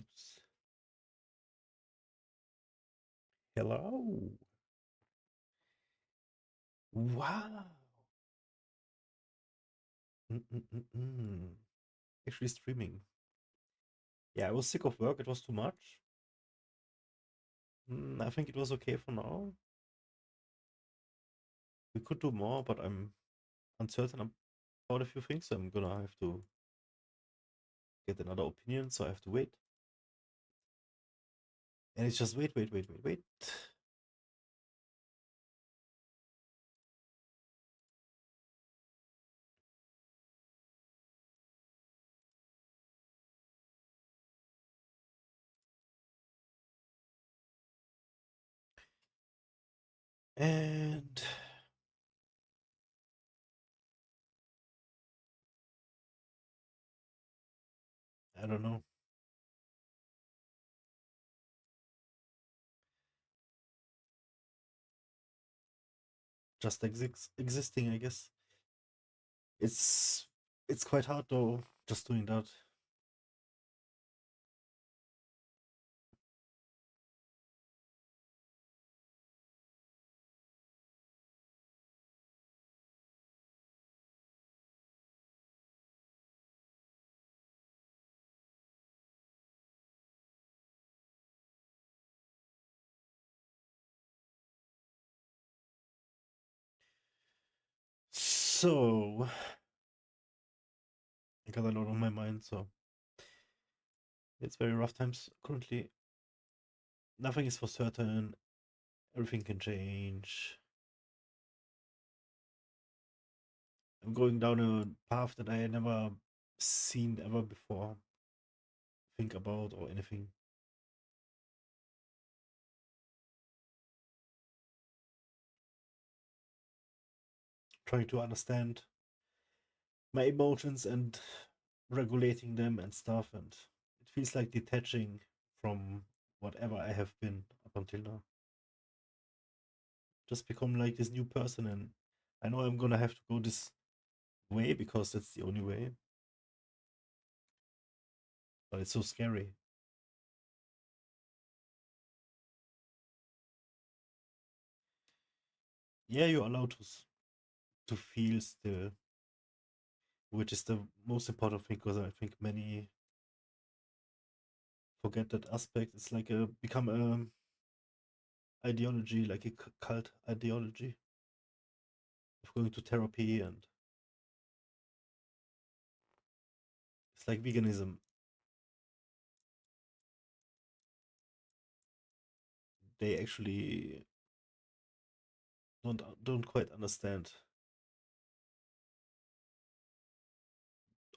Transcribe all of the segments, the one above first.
Oops. Hello. Wow. Mm-mm-mm-mm. Actually streaming. Yeah, I was sick of work. It was too much. I think it was okay for now. We could do more, but I'm uncertain about a few things. I'm gonna have to get another opinion, so I have to wait. And it's just wait. And I don't know. Just existing, I guess. It's it's quite hard though, just doing that. So I got a lot on my mind, so it's very rough times currently. Nothing is for certain. Everything can change. I'm going down a path that I had never seen ever before, think about, or anything. Trying to understand my emotions and regulating them and stuff, and it feels like detaching from whatever I have been up until now. Just become like this new person, and I know I'm gonna have to go this way because that's the only way, but it's so scary. Yeah, you're allowed to feel still, which is the most important thing, because I think many forget that aspect. It's like a become a ideology, like a cult ideology of going to therapy, and it's like veganism. They actually don't quite understand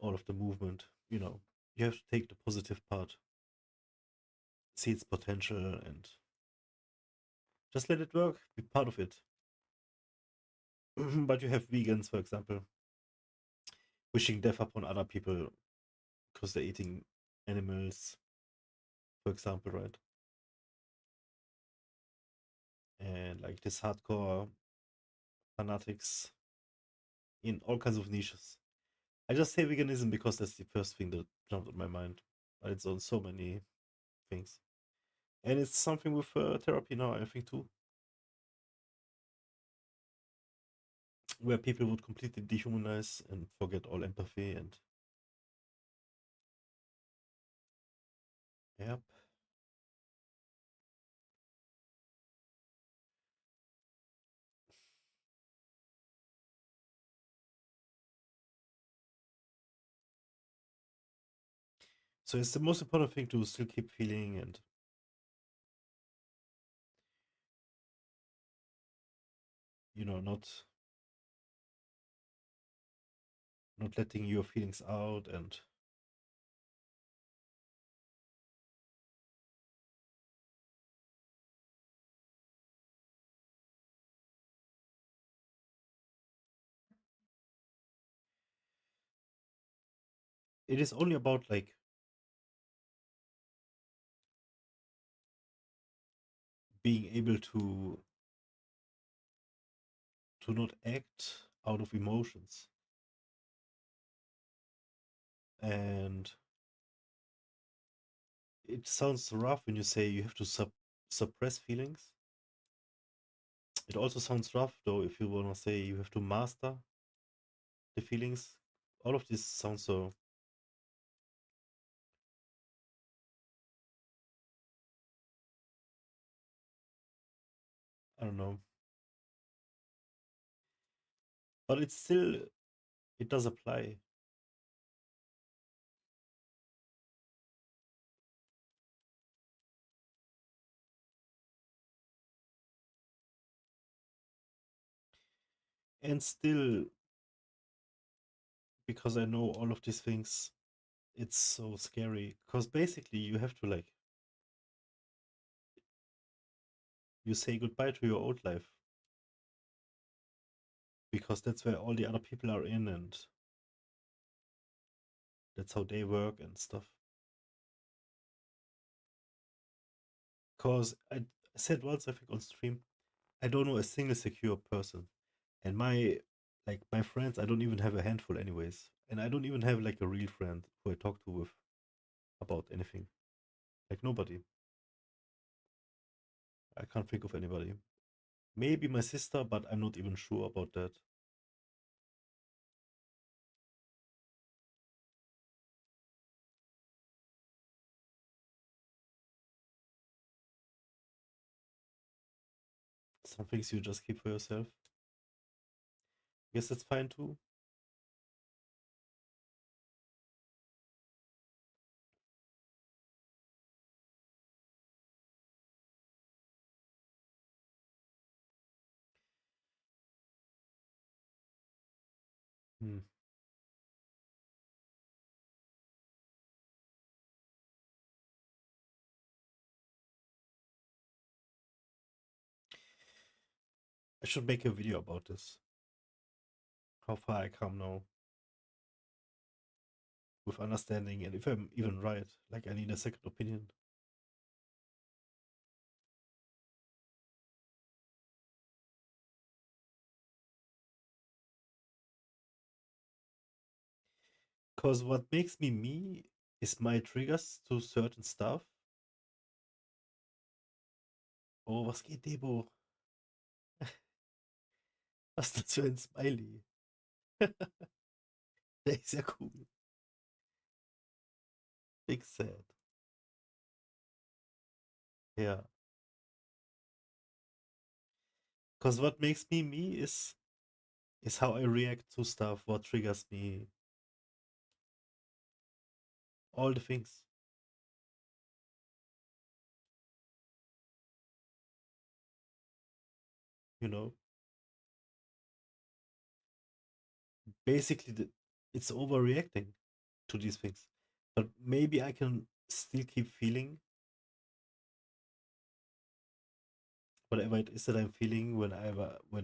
all of the movement. You have to take the positive part, see its potential, and just let it work. Be part of it. But you have vegans, for example, wishing death upon other people because they're eating animals, for example, right? And like this hardcore fanatics in all kinds of niches. I just say veganism because that's the first thing that jumped in my mind, but it's on so many things, and it's something with therapy now, I think too, where people would completely dehumanize and forget all empathy, and yep. So it's the most important thing to still keep feeling, and not letting your feelings out, and it is only about like being able to not act out of emotions, and it sounds rough when you say you have to suppress feelings. It also sounds rough though if you wanna say you have to master the feelings. All of this sounds so, I don't know. But it's still, it does apply. And still, because I know all of these things, it's so scary. Because basically you have to like, you say goodbye to your old life. Because that's where all the other people are in and that's how they work and stuff. Because I said once, I think on stream, I don't know a single secure person. And my friends, I don't even have a handful anyways. And I don't even have like a real friend who I talk to with about anything. Like nobody. I can't think of anybody. Maybe my sister, but I'm not even sure about that. Some things you just keep for yourself. Guess that's fine too. Hmm. I should make a video about this. How far I come now with understanding and if I'm even right. Like I need a second opinion. Because what makes me me is my triggers to certain stuff. Oh, was geht, Debo? Was ist das für ein Smiley? Der ist ja cool. Big sad. Yeah. Because what makes me me is how I react to stuff, what triggers me, all the things. You know? Basically it's overreacting to these things. But maybe I can still keep feeling whatever it is that I'm feeling when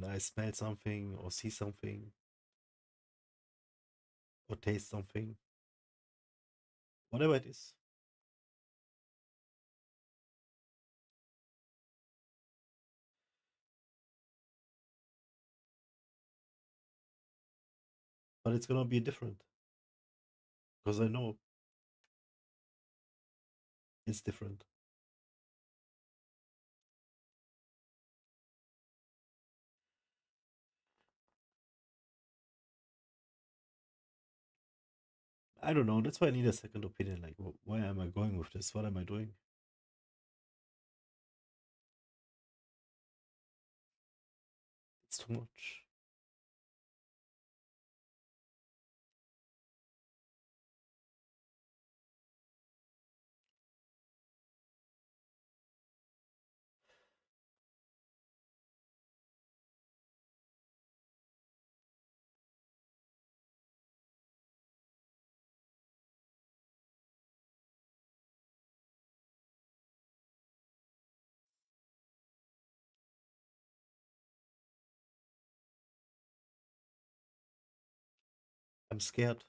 I smell something or see something or taste something. Whatever it is. But it's gonna be different. Because I know it's different. I don't know. That's why I need a second opinion. Like, why am I going with this? What am I doing? It's too much. I'm scared.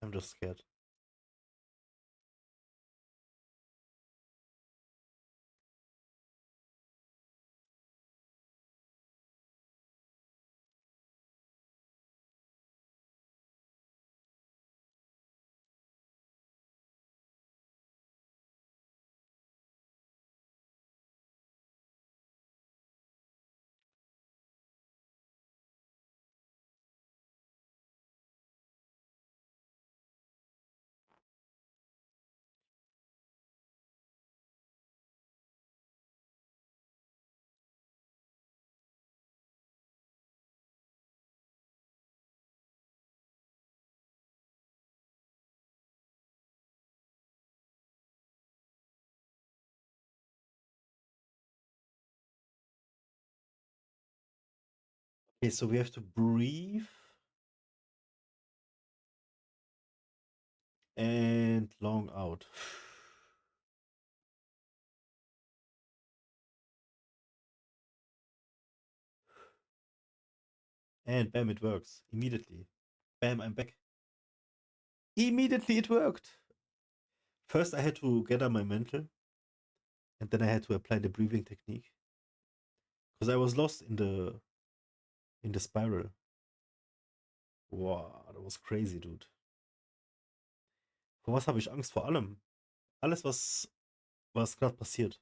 I'm just scared. Okay, so we have to breathe and long out. And bam, it works. Immediately. Bam, I'm back. Immediately it worked. First, I had to gather my mental, and then I had to apply the breathing technique because I was lost in the spiral. Wow, that was crazy, dude. Vor was habe ich Angst? Vor allem. Alles, was gerade passiert.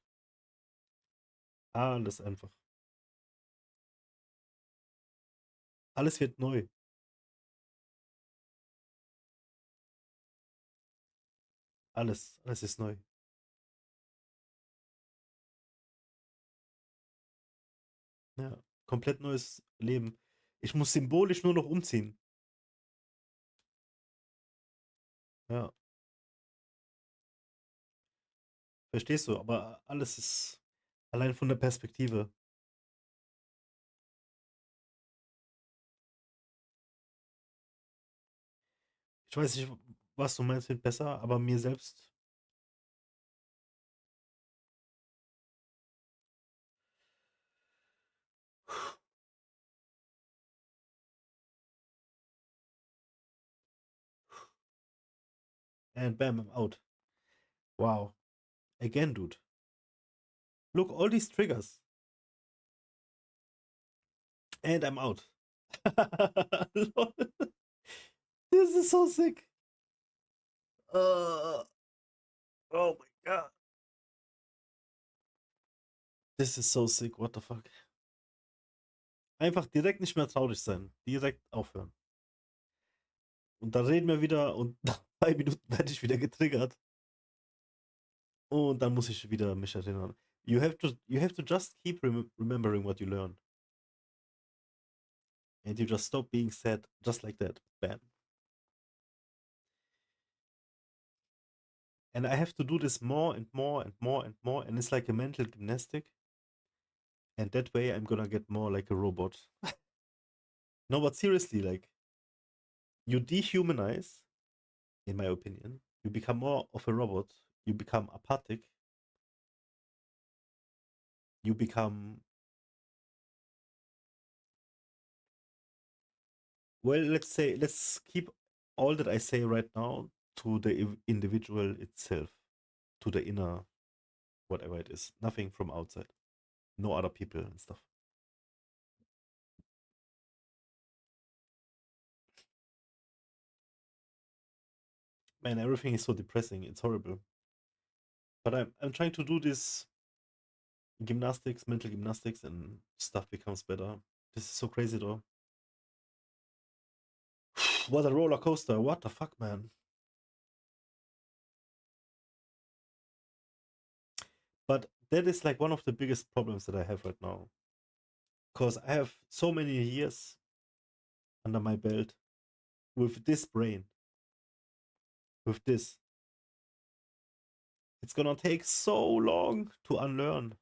Alles einfach. Alles wird neu. Alles ist neu. Ja, komplett neues Leben. Ich muss symbolisch nur noch umziehen. Ja, verstehst du? Aber alles ist allein von der Perspektive. Ich weiß nicht, was du meinst mit besser, aber mir selbst. And bam, I'm out. Wow. Again, dude. Look, all these triggers. And I'm out. Lol. This is so sick. Oh my god. This is so sick. What the fuck? Einfach direkt nicht mehr traurig sein. Direkt aufhören. Und dann reden wir wieder und nach 2 Minuten werde ich wieder getriggert. Und dann muss ich wieder mich erinnern. You have to just keep remembering what you learned. And you just stop being sad just like that. Bam. And I have to do this more and more and more and more. And it's like a mental gymnastic. And that way I'm gonna get more like a robot. No, but seriously, like, you dehumanize, in my opinion. You become more of a robot. You become apathic. You become, well, let's keep all that I say right now to the individual itself, to the inner, whatever it is. Nothing from outside. No other people and stuff. Man, everything is so depressing. It's horrible. But I'm trying to do this gymnastics, mental gymnastics, and stuff becomes better. This is so crazy though. What a roller coaster. What the fuck, man? But that is like one of the biggest problems that I have right now. Because I have so many years under my belt with this brain, with this. It's gonna take so long to unlearn,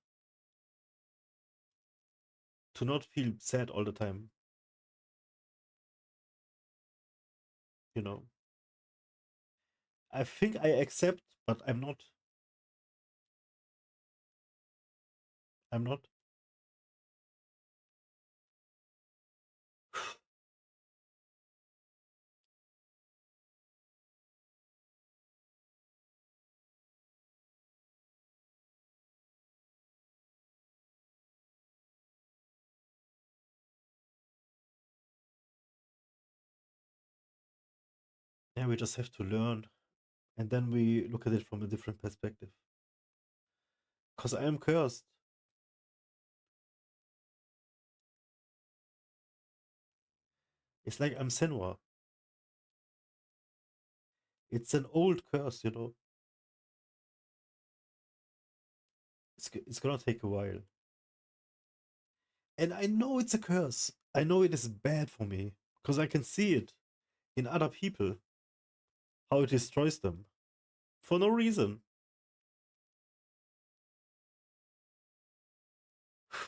to not feel sad all the time, you know. I think I accept, but I'm not. I'm not. Yeah, we just have to learn. And then we look at it from a different perspective. Because I am cursed. It's like I'm Senwa. It's an old curse, you know. It's gonna take a while. And I know it's a curse. I know it is bad for me. Because I can see it in other people. How it destroys them. For no reason.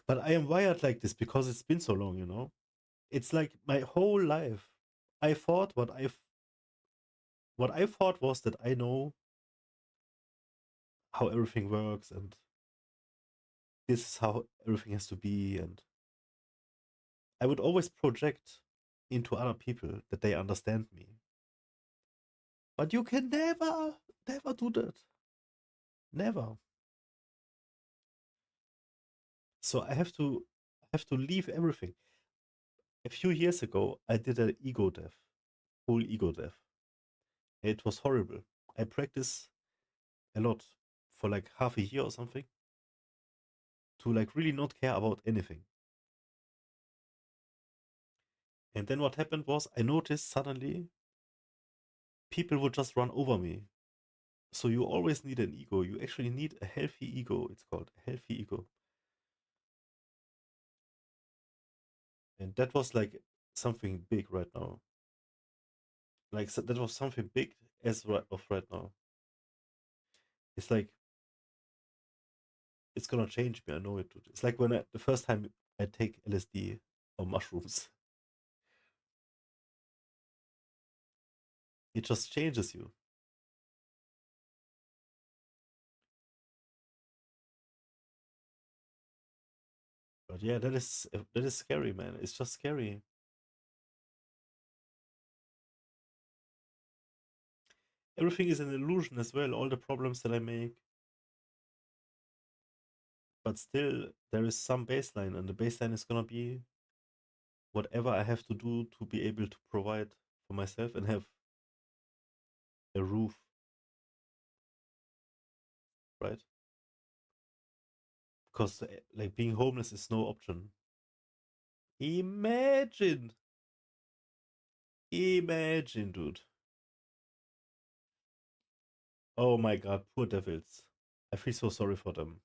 But I am wired like this because it's been so long, you know. It's like my whole life. I thought what I thought was that I know how everything works and this is how everything has to be, and I would always project into other people that they understand me. But you can never do that. Never. So I have to leave everything. A few years ago, I did an ego death, full ego death. It was horrible. I practiced a lot for like half a year or something to like really not care about anything. And then what happened was I noticed suddenly people would just run over me. So you always need an ego. You actually need a healthy ego. It's called a healthy ego. And that was like something big right now. Like so that was something big as of right now. It's like it's gonna change me. I know it. It's like when the first time I take LSD or mushrooms, it just changes you. But yeah, that is scary, man. It's just scary. Everything is an illusion as well. All the problems that I make, but still there is some baseline, and the baseline is gonna be whatever I have to do to be able to provide for myself and have a roof, right? Because like being homeless is no option. Imagine, imagine, dude. Oh my god, poor devils. I feel so sorry for them.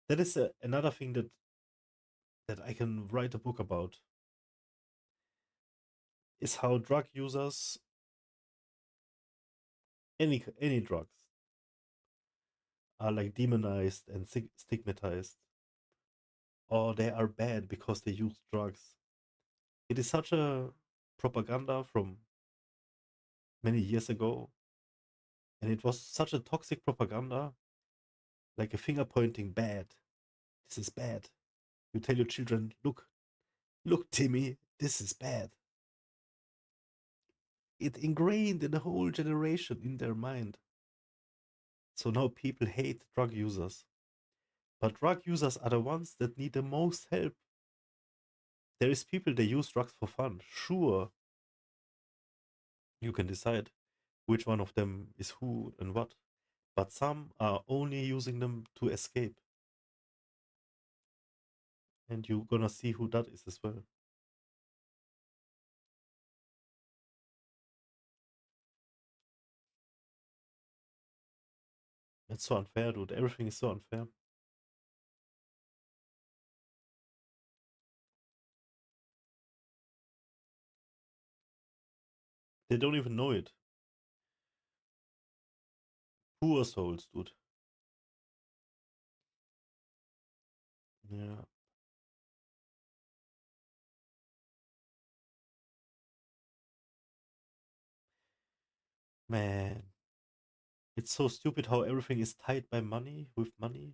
That is another thing that I can write a book about is how drug users, any drugs, are like demonized and stigmatized, or they are bad because they use drugs. It is such a propaganda from many years ago, and it was such a toxic propaganda, like a finger pointing bad. This is bad. You tell your children, look, Timmy, this is bad. It ingrained in the whole generation in their mind. So now people hate drug users. But drug users are the ones that need the most help. There is people that use drugs for fun. Sure, you can decide which one of them is who and what. But some are only using them to escape. And you're gonna see who that is as well. It's so unfair, dude. Everything is so unfair. They don't even know it. Poor souls, dude. Yeah, man. It's so stupid how everything is tied by money with money.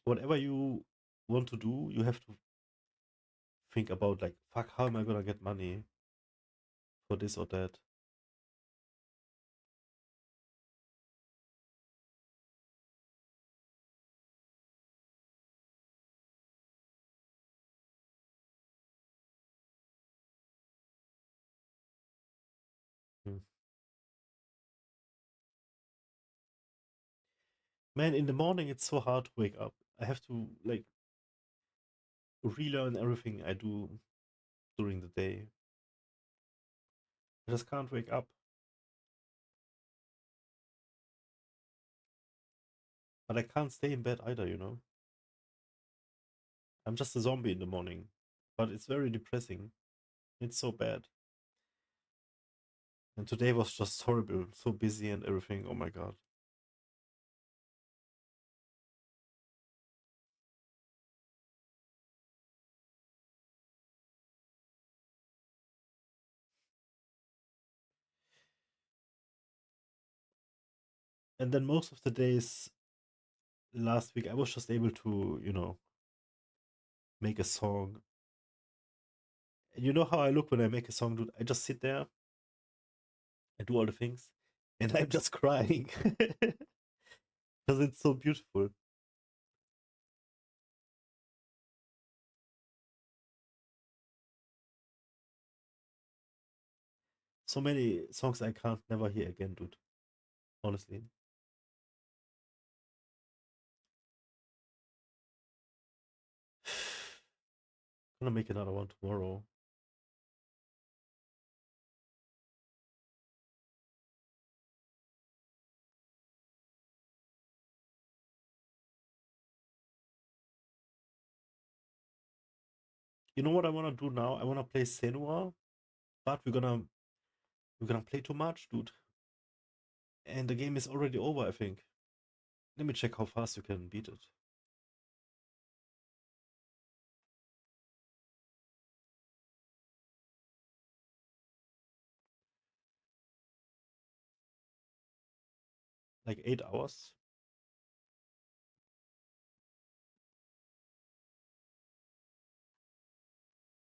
Whatever you want to do, you have to think about like, fuck, how am I gonna get money for this or that? Hmm. Man, in the morning it's so hard to wake up. I have to like relearn everything I do during the day. I just can't wake up. But I can't stay in bed either. I'm just a zombie in the morning. But it's very depressing. It's so bad. And today was just horrible. So busy and everything. Oh my god. And then most of the days last week, I was just able to, make a song. And you know how I look when I make a song, dude? I just sit there and do all the things, and I'm just crying because it's so beautiful. So many songs I can't never hear again, dude. Honestly. Gonna make another one tomorrow. You know what I wanna do now? I wanna play Senua, but we're gonna play too much, dude. And the game is already over, I think. Let me check how fast you can beat it. Like 8 hours.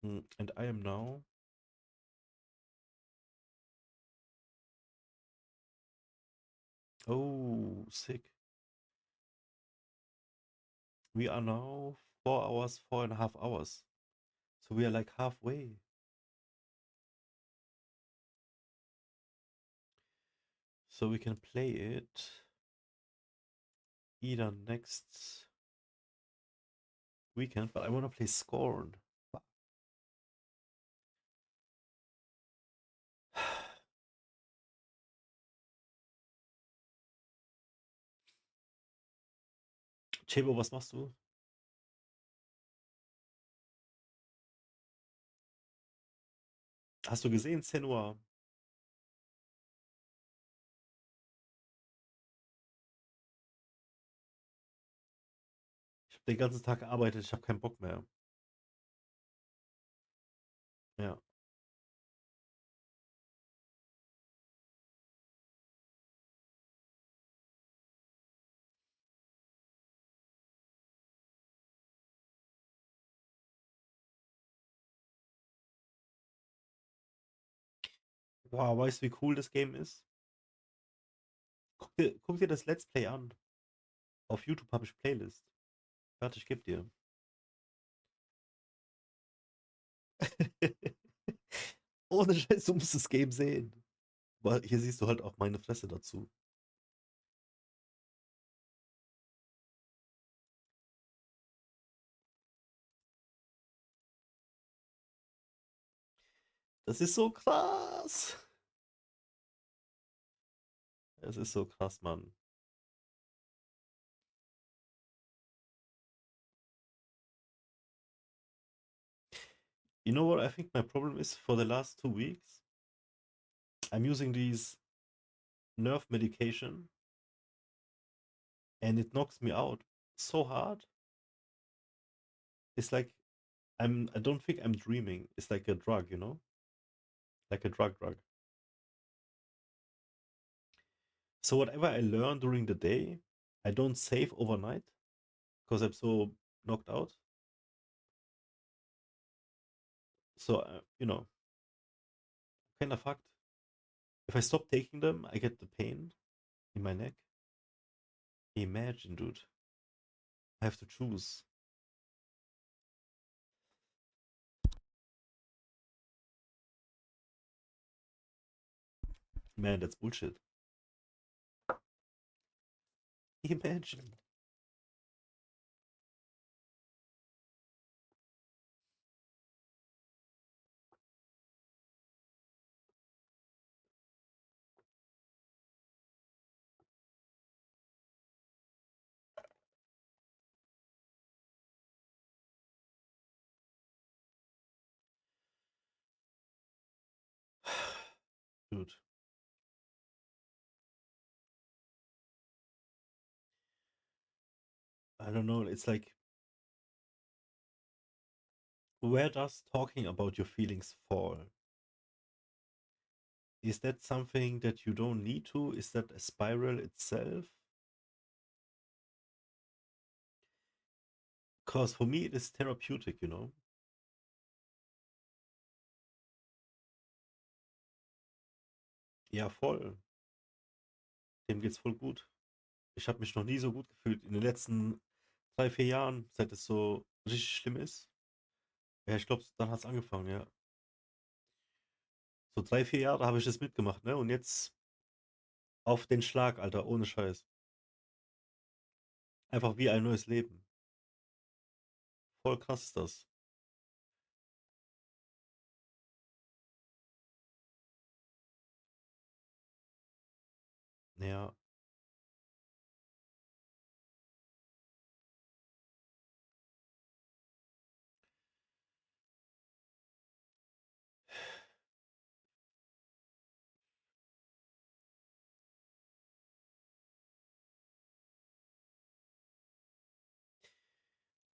And I am now. Oh, sick. We are now 4 hours, 4.5 hours. So we are like halfway. So we can play it either next weekend, but I want to play Scorn. Chebo, was machst du? Hast du gesehen, Senua? Ich habe den ganzen Tag gearbeitet, ich habe keinen Bock mehr. Ja. Wow, weißt du, wie cool das Game ist? Guck dir das Let's Play an. Auf YouTube habe ich Playlist. Fertig, gib dir. Ohne Scheiß, du musst das Game sehen. Aber hier siehst du halt auch meine Fresse dazu. Das ist so krass. Es ist so krass, Mann. You know what I think my problem is for the last 2 weeks? I'm using these nerve medication and it knocks me out so hard. It's like I don't think I'm dreaming. It's like a drug, Like a drug. So whatever I learn during the day, I don't save overnight because I'm so knocked out. So kind of fucked. If I stop taking them, I get the pain in my neck. Imagine, dude. I have to choose. Man, that's bullshit. Imagine. Dude. I don't know. It's like, where does talking about your feelings fall? Is that something that you don't need to? Is that a spiral itself? Because for me, it is therapeutic, you know? Ja, voll. Dem geht's voll gut. Ich habe mich noch nie so gut gefühlt in den letzten 3, 4 Jahren, seit es so richtig schlimm ist. Ja, ich glaube, dann hat es angefangen, ja. So 3, 4 Jahre habe ich das mitgemacht, ne? Und jetzt auf den Schlag, Alter, ohne Scheiß. Einfach wie ein neues Leben. Voll krass ist das. Ja.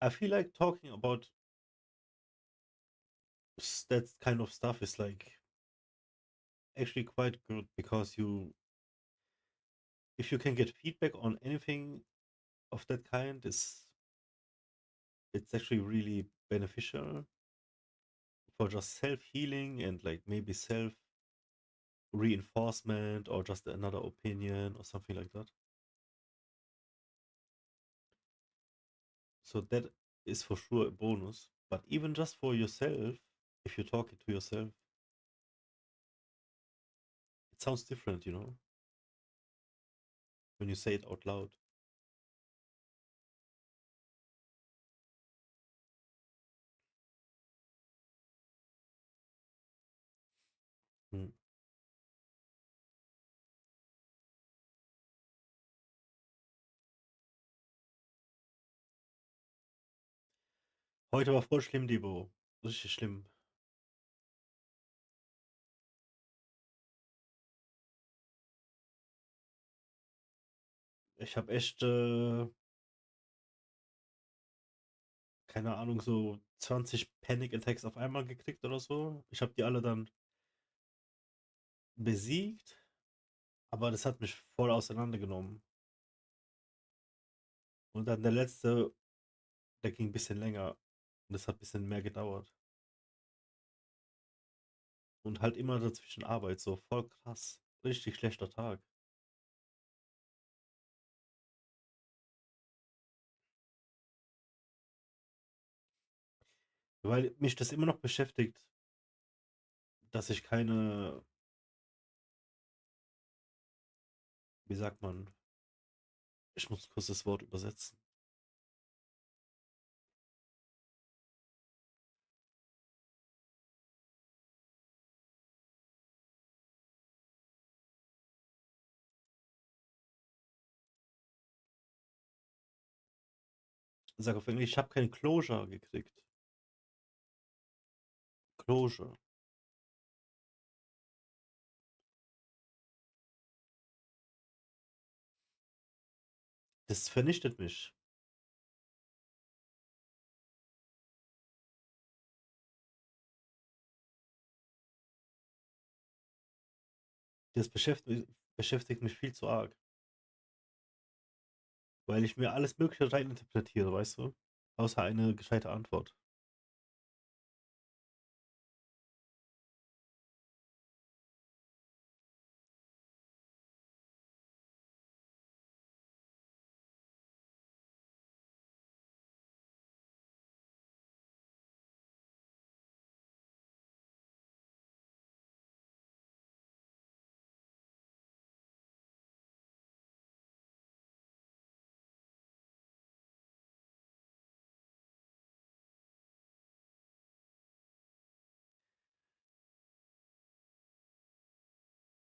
I feel like talking about that kind of stuff is like actually quite good because if you can get feedback on anything of that kind, it's actually really beneficial for just self healing and like maybe self reinforcement or just another opinion or something like that. So that is for sure a bonus. But even just for yourself, if you're talking to yourself, it sounds different, you know, when you say it out loud. Hm. Heute war voll schlimm, Debo. Richtig schlimm. Ich habe echt, keine Ahnung, so 20 Panic Attacks auf einmal gekriegt oder so. Ich habe die alle dann besiegt, aber das hat mich voll auseinandergenommen. Und dann der letzte, der ging ein bisschen länger. Und das hat ein bisschen mehr gedauert. Und halt immer dazwischen Arbeit, so voll krass. Richtig schlechter Tag. Weil mich das immer noch beschäftigt, dass ich keine, wie sagt man, ich muss kurz das Wort übersetzen. Sag auf Englisch, ich habe kein Closure gekriegt. Closure. Das vernichtet mich. Das beschäftigt mich viel zu arg. Weil ich mir alles Mögliche reininterpretiere, weißt du? Außer eine gescheite Antwort.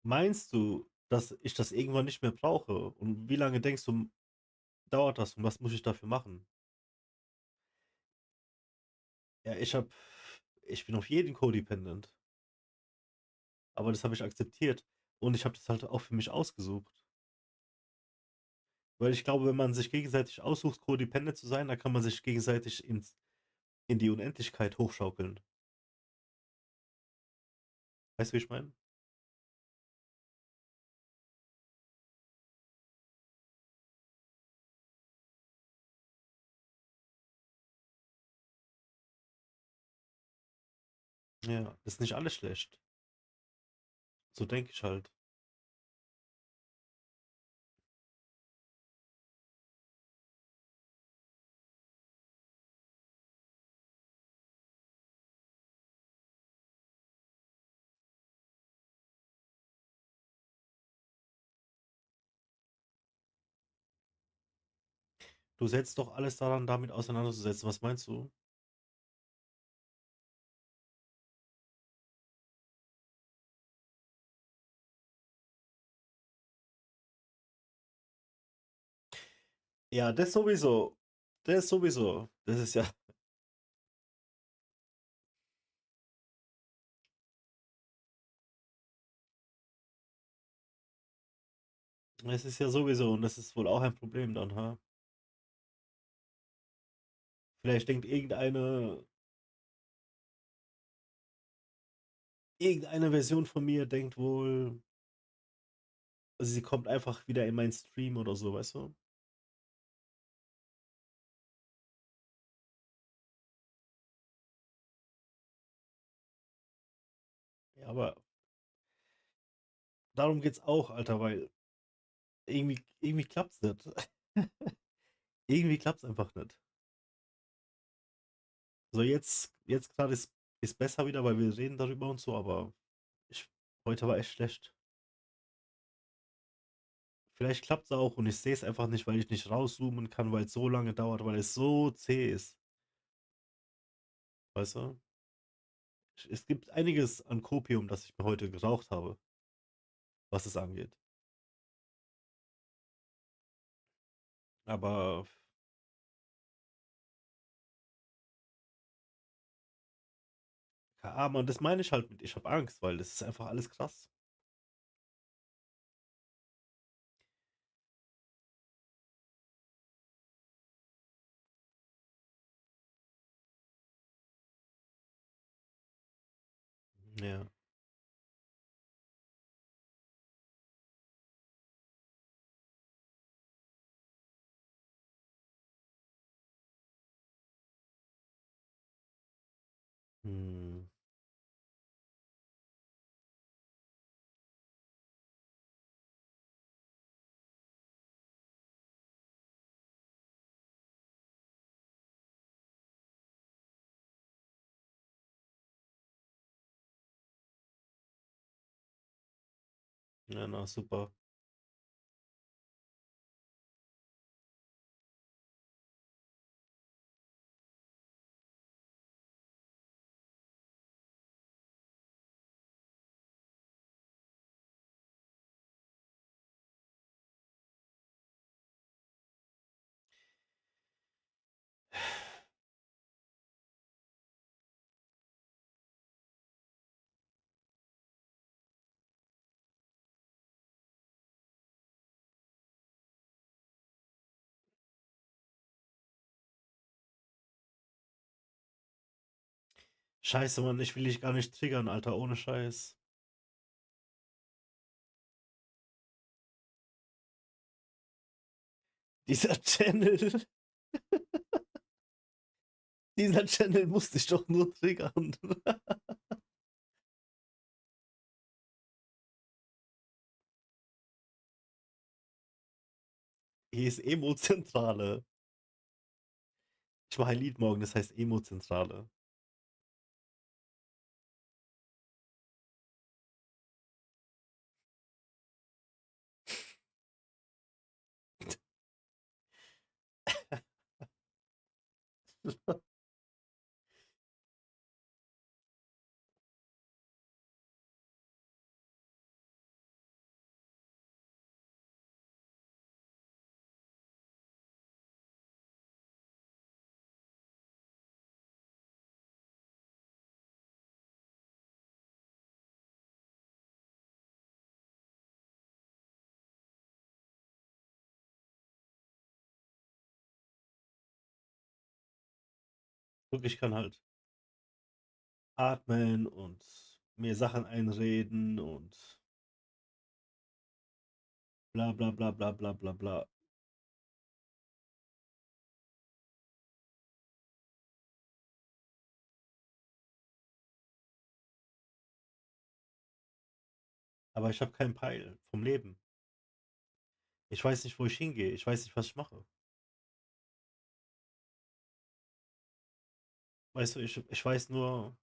Meinst du, dass ich das irgendwann nicht mehr brauche? Und wie lange denkst du, dauert das und was muss ich dafür machen? Ja, ich bin auf jeden codependent, aber das habe ich akzeptiert und ich habe das halt auch für mich ausgesucht. Weil ich glaube, wenn man sich gegenseitig aussucht, codependent zu sein, dann kann man sich gegenseitig in die Unendlichkeit hochschaukeln. Weißt du, wie ich meine? Ja, ist nicht alles schlecht. So denke ich halt. Du setzt doch alles daran, damit auseinanderzusetzen. Was meinst du? Ja, das sowieso. Das sowieso. Das ist ja, es ist ja sowieso und das ist wohl auch ein Problem dann, ha? Vielleicht denkt irgendeine Version von mir denkt wohl, also sie kommt einfach wieder in meinen Stream oder so, weißt du? Ja, aber darum geht's auch, Alter, weil irgendwie klappt's nicht. Irgendwie klappt's einfach nicht. So jetzt gerade ist besser wieder, weil wir reden darüber und so, aber ich, heute war echt schlecht. Vielleicht klappt's auch und ich sehe es einfach nicht, weil ich nicht rauszoomen kann, weil es so lange dauert, weil es so zäh ist. Weißt du? Es gibt einiges an Kopium, das ich mir heute geraucht habe, was es angeht. Aber, ja, Mann, das meine ich halt mit, ich habe Angst, weil das ist einfach alles krass. Ja. Hm. Ja, na, super. Scheiße, Mann, ich will dich gar nicht triggern, Alter, ohne Scheiß. Dieser Channel, dieser Channel musste ich doch nur triggern. Hier ist Emo-Zentrale. Ich mache ein Lied morgen, das heißt Emo-Zentrale. Guck, ich kann halt atmen und mir Sachen einreden und bla bla bla bla bla bla bla. Aber ich habe keinen Peil vom Leben. Ich weiß nicht, wo ich hingehe. Ich weiß nicht, was ich mache. Weißt du, ich weiß nur,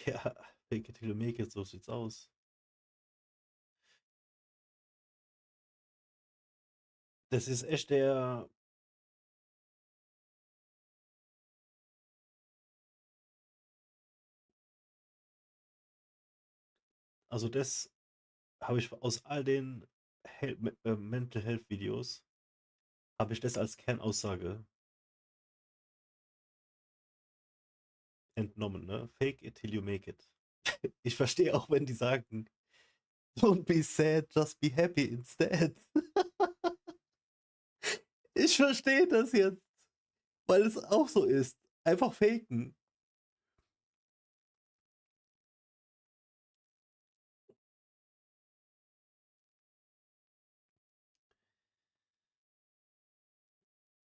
ja, fake it till you make it, so sieht's aus. Das ist echt der, also das habe ich aus all den Mental Health Videos, habe ich das als Kernaussage entnommen, ne? Fake it till you make it. Ich verstehe auch, wenn die sagen, don't be sad, just be happy instead. Ich verstehe das jetzt, weil es auch so ist. Einfach faken.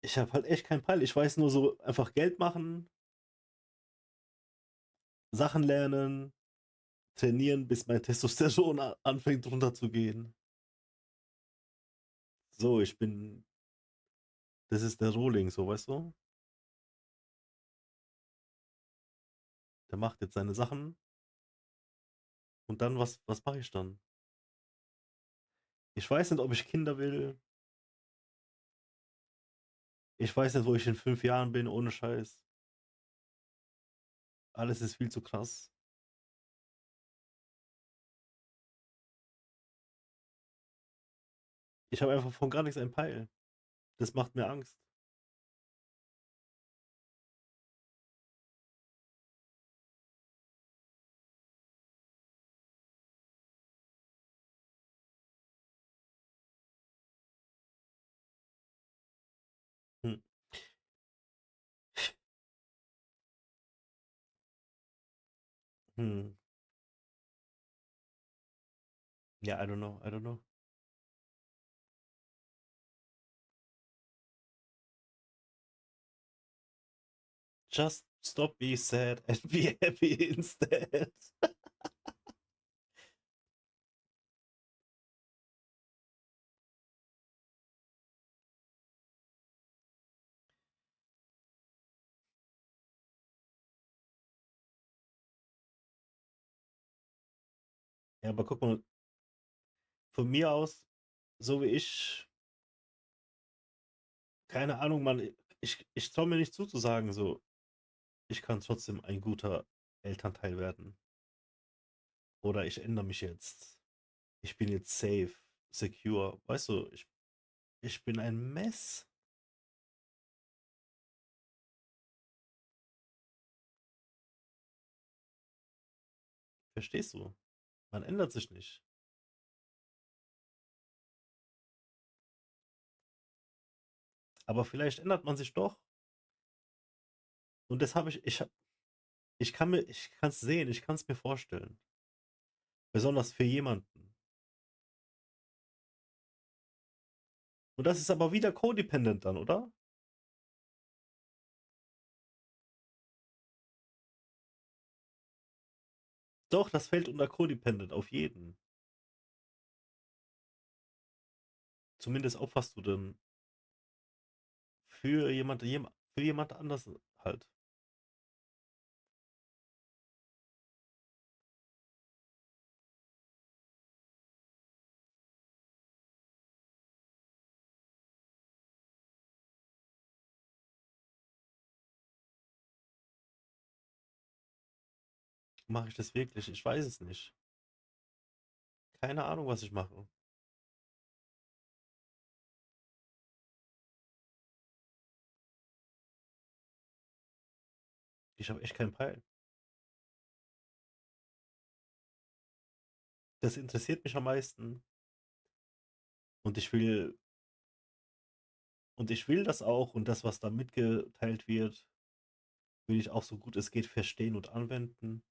Ich habe halt echt keinen Peil. Ich weiß nur so, einfach Geld machen, Sachen lernen, trainieren, bis mein Testosteron anfängt runterzugehen. So, das ist der Rohling, so, weißt du? Der macht jetzt seine Sachen und dann, was mache ich dann? Ich weiß nicht, ob ich Kinder will. Ich weiß nicht, wo ich in 5 Jahren bin, ohne Scheiß. Alles ist viel zu krass. Ich habe einfach von gar nichts ein Peil. Das macht mir Angst. Hm. Hm. Ja, I don't know, I don't know. Just stop be sad and be happy instead. Ja, aber guck mal, von mir aus, so wie ich, keine Ahnung, Mann, ich traue mir nicht zuzusagen, so, ich kann trotzdem ein guter Elternteil werden. Oder ich ändere mich jetzt. Ich bin jetzt safe, secure. Weißt du, ich bin ein Mess. Verstehst du? Man ändert sich nicht. Aber vielleicht ändert man sich doch. Und das habe ich kann es sehen, ich kann es mir vorstellen. Besonders für jemanden. Und das ist aber wieder codependent dann, oder? Doch, das fällt unter codependent auf jeden. Zumindest opferst du dann für jemand anders halt. Mache ich das wirklich? Ich weiß es nicht. Keine Ahnung, was ich mache. Ich habe echt keinen Peil. Das interessiert mich am meisten. Und ich will das auch und das, was da mitgeteilt wird, will ich auch so gut es geht verstehen und anwenden.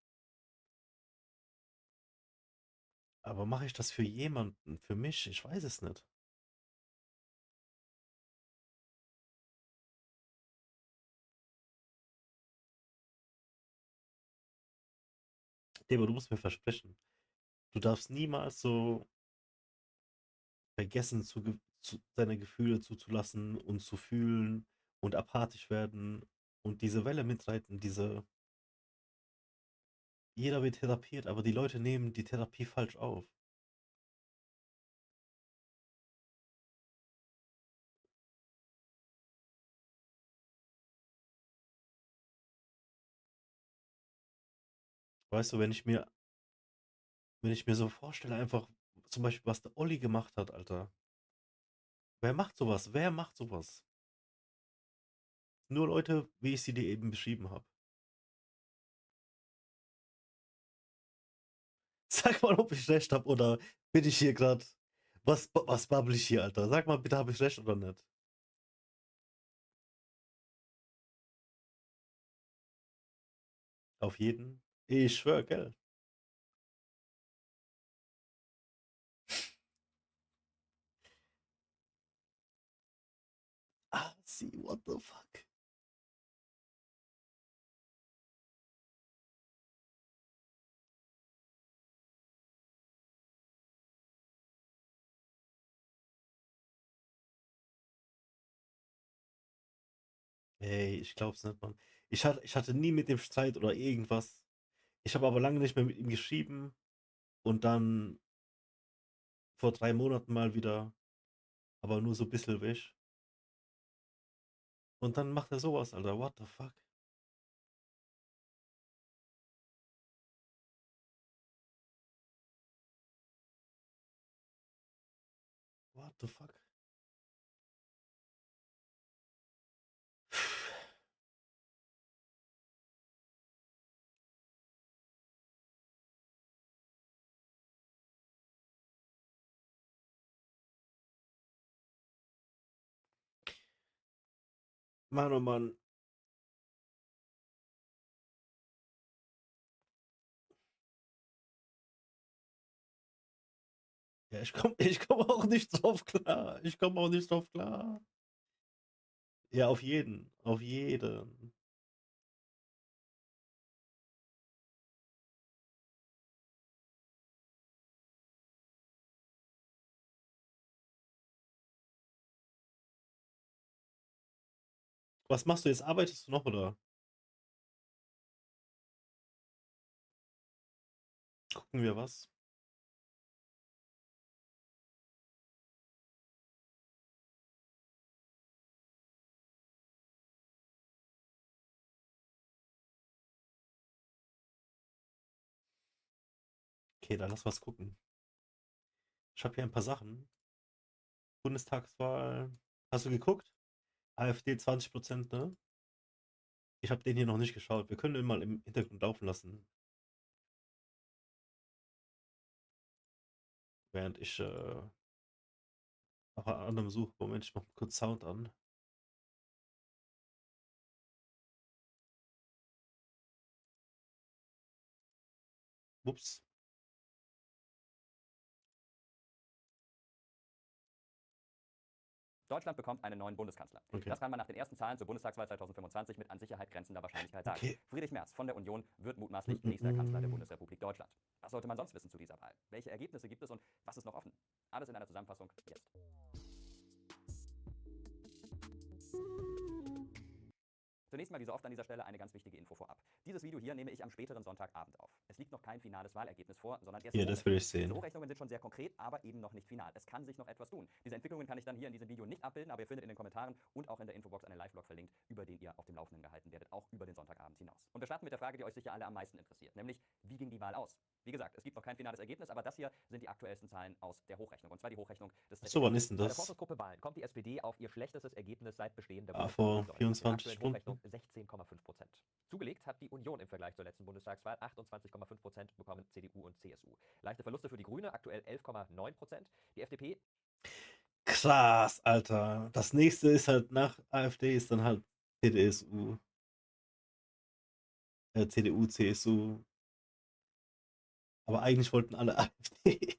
Aber mache ich das für jemanden? Für mich? Ich weiß es nicht. Nee, aber du musst mir versprechen, du darfst niemals so vergessen, deine Gefühle zuzulassen und zu fühlen und apathisch werden und diese Welle mitreiten, jeder wird therapiert, aber die Leute nehmen die Therapie falsch auf. Weißt du, wenn ich mir so vorstelle, einfach zum Beispiel, was der Olli gemacht hat, Alter. Wer macht sowas? Wer macht sowas? Nur Leute, wie ich sie dir eben beschrieben habe. Sag mal, ob ich recht habe oder bin ich hier gerade. Was babbel ich hier, Alter? Sag mal bitte, habe ich recht oder nicht? Auf jeden. Ich schwör, gell? Ah, see, what the fuck? Ey, ich glaub's nicht, Mann. Ich hatte nie mit dem Streit oder irgendwas. Ich habe aber lange nicht mehr mit ihm geschrieben und dann vor 3 Monaten mal wieder, aber nur so ein bisschen wisch. Und dann macht er sowas, Alter. What the fuck? What the fuck? Mann, oh Mann. Ja, ich komm auch nicht drauf klar. Ich komme auch nicht drauf klar. Ja, auf jeden. Auf jeden. Was machst du jetzt? Arbeitest du noch oder gucken wir was? Okay, dann lass was gucken. Ich habe hier ein paar Sachen. Bundestagswahl. Hast du geguckt? AfD 20%, ne? Ich habe den hier noch nicht geschaut. Wir können den mal im Hintergrund laufen lassen, während ich nach anderem suche. Moment, ich mach mal kurz Sound an. Ups. Deutschland bekommt einen neuen Bundeskanzler. Okay. Das kann man nach den ersten Zahlen zur Bundestagswahl 2025 mit an Sicherheit grenzender Wahrscheinlichkeit sagen. Okay. Friedrich Merz von der Union wird mutmaßlich nächster Kanzler der Bundesrepublik Deutschland. Was sollte man sonst wissen zu dieser Wahl? Welche Ergebnisse gibt es und was ist noch offen? Alles in einer Zusammenfassung jetzt. Zunächst mal wie so oft an dieser Stelle eine ganz wichtige Info vorab. Dieses Video hier nehme ich am späteren Sonntagabend auf. Es liegt noch kein finales Wahlergebnis vor, sondern erst Hier, das will ich Diese sehen. Hochrechnungen sind schon sehr konkret, aber eben noch nicht final. Es kann sich noch etwas tun. Diese Entwicklungen kann ich dann hier in diesem Video nicht abbilden, aber ihr findet in den Kommentaren und auch in der Infobox einen Live-Vlog verlinkt, über den ihr auf dem Laufenden gehalten werdet, auch über den Sonntagabend hinaus. Und wir starten mit der Frage, die euch sicher alle am meisten interessiert, nämlich, wie ging die Wahl aus? Wie gesagt, es gibt noch kein finales Ergebnis, aber das hier sind die aktuellsten Zahlen aus der Hochrechnung, und zwar die Hochrechnung des So, wann ist denn Bei der das? Forschungsgruppe Wahlen kommt die SPD auf ihr schlechtestes Ergebnis seit Bestehen der Vor Bundesrepublik Deutschland. 24 Mit der aktuellen Stunden. Hochrechnung 16,5%. Zugelegt hat die Union im Vergleich zur letzten Bundestagswahl 28,5% bekommen CDU und CSU. Leichte Verluste für die Grüne, aktuell 11,9%. Die FDP. Krass, Alter. Das nächste ist halt nach AfD ist dann halt CDSU. CDU, CSU. Aber eigentlich wollten alle AfD.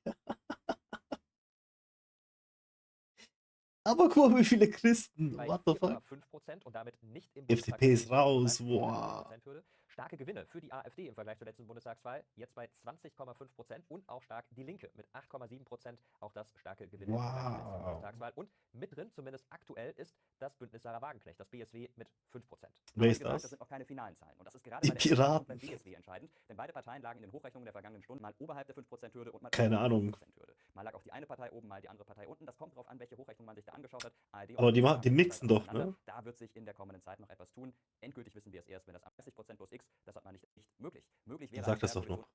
Aber guck mal, wie viele Christen. Bei What the fuck? 4,5% und damit nicht im FDP ist Bundestag raus. Wow. Starke Gewinne für die AfD im Vergleich zur letzten Bundestagswahl, jetzt bei 20,5% und auch stark die Linke mit 8,7%, auch das starke Gewinne im Vergleich zur letzten Bundestagswahl. Und mit drin, zumindest aktuell, ist das Bündnis Sarah Wagenknecht, das BSW mit 5%. Wer Wie ist gesagt, das? das sind noch keine finalen Zahlen. Und das ist gerade Die bei der FDP und Piraten. beim BSW entscheidend, denn beide Parteien lagen in den Hochrechnungen der vergangenen Stunden mal oberhalb der 5%-Hürde und mal Keine unterhalb Ahnung. der 5%-Hürde. Mal lag auch die eine Partei oben, mal die andere Partei unten. Das kommt drauf an, welche Hochrechnung man sich da angeschaut hat. ARD und Aber die ARD mixen doch, ne? Da wird sich in der kommenden Zeit noch etwas tun. Endgültig wissen wir es erst, wenn das 30% plus X, das hat man nicht möglich. Möglich wäre Sag das doch noch.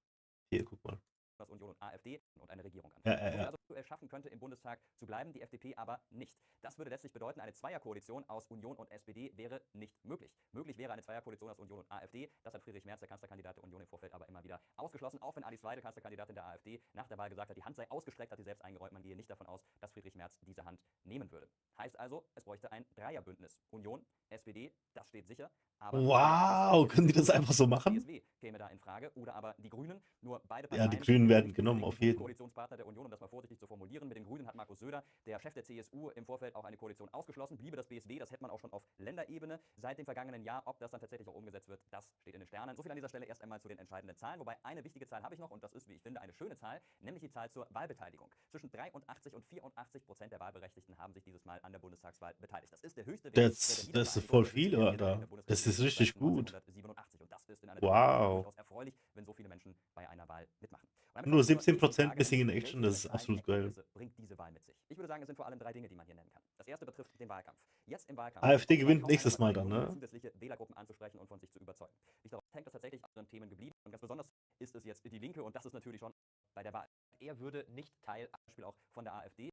Hier, guck mal. aus Union und AfD und eine Regierung an. Ja, Wo ja. also aktuell schaffen könnte, im Bundestag zu bleiben, die FDP aber nicht. Das würde letztlich bedeuten, eine Zweierkoalition aus Union und SPD wäre nicht möglich. Möglich wäre eine Zweierkoalition aus Union und AfD. Das hat Friedrich Merz, der Kanzlerkandidat der Union, im Vorfeld aber immer wieder ausgeschlossen. Auch wenn Alice Weidel, Kanzlerkandidatin der AfD, nach der Wahl gesagt hat, die Hand sei ausgestreckt, hat sie selbst eingeräumt. Man gehe nicht davon aus, dass Friedrich Merz diese Hand nehmen würde. Heißt also, es bräuchte ein Dreierbündnis. Union, SPD, das steht sicher. Aber wow, können die das einfach so machen? BSW käme da in Frage. Oder aber die Grünen. Nur beide Ja, Parteien die Grünen werden nicht genommen, unbedingt auf die jeden. Koalitionspartner der Union, um das mal vorsichtig zu formulieren. Mit den Grünen hat Markus Söder, der Chef der CSU, im Vorfeld auch eine Koalition ausgeschlossen. Bliebe das BSW, das hätte man auch schon auf Länderebene seit dem vergangenen Jahr. Ob das dann tatsächlich auch umgesetzt wird, das steht in den Sternen. So viel an dieser Stelle erst einmal zu den entscheidenden Zahlen. Wobei eine wichtige Zahl habe ich noch, und das ist, wie ich finde, eine schöne Zahl, nämlich die Zahl zur Wahlbeteiligung. Zwischen 83 und 84% der Wahlberechtigten haben sich dieses Mal an der Bundestagswahl beteiligt. Das ist der höchste Wert. Das ist voll viel, Alter. Das ist richtig gut. Und das ist in einer Wow. durchaus erfreulich, wenn so viele Menschen bei einer Wahl mitmachen. Nur 17% Missing in Action, das ist absolut geil. Bringt diese Wahl mit sich? Ich würde sagen, es sind vor allem 3 Dinge, die man hier nennen kann. Das erste betrifft den Wahlkampf. Jetzt im Wahlkampf. AfD gewinnt nächstes Mal dann, ne? Zusätzliche Wählergruppen anzusprechen und von sich zu überzeugen. Ich glaube, hängt das tatsächlich an den Themen geblieben. Und ganz besonders ist es jetzt die Linke, und das ist natürlich schon bei der Wahl. Er würde nicht Teil, Beispiel auch von der AfD.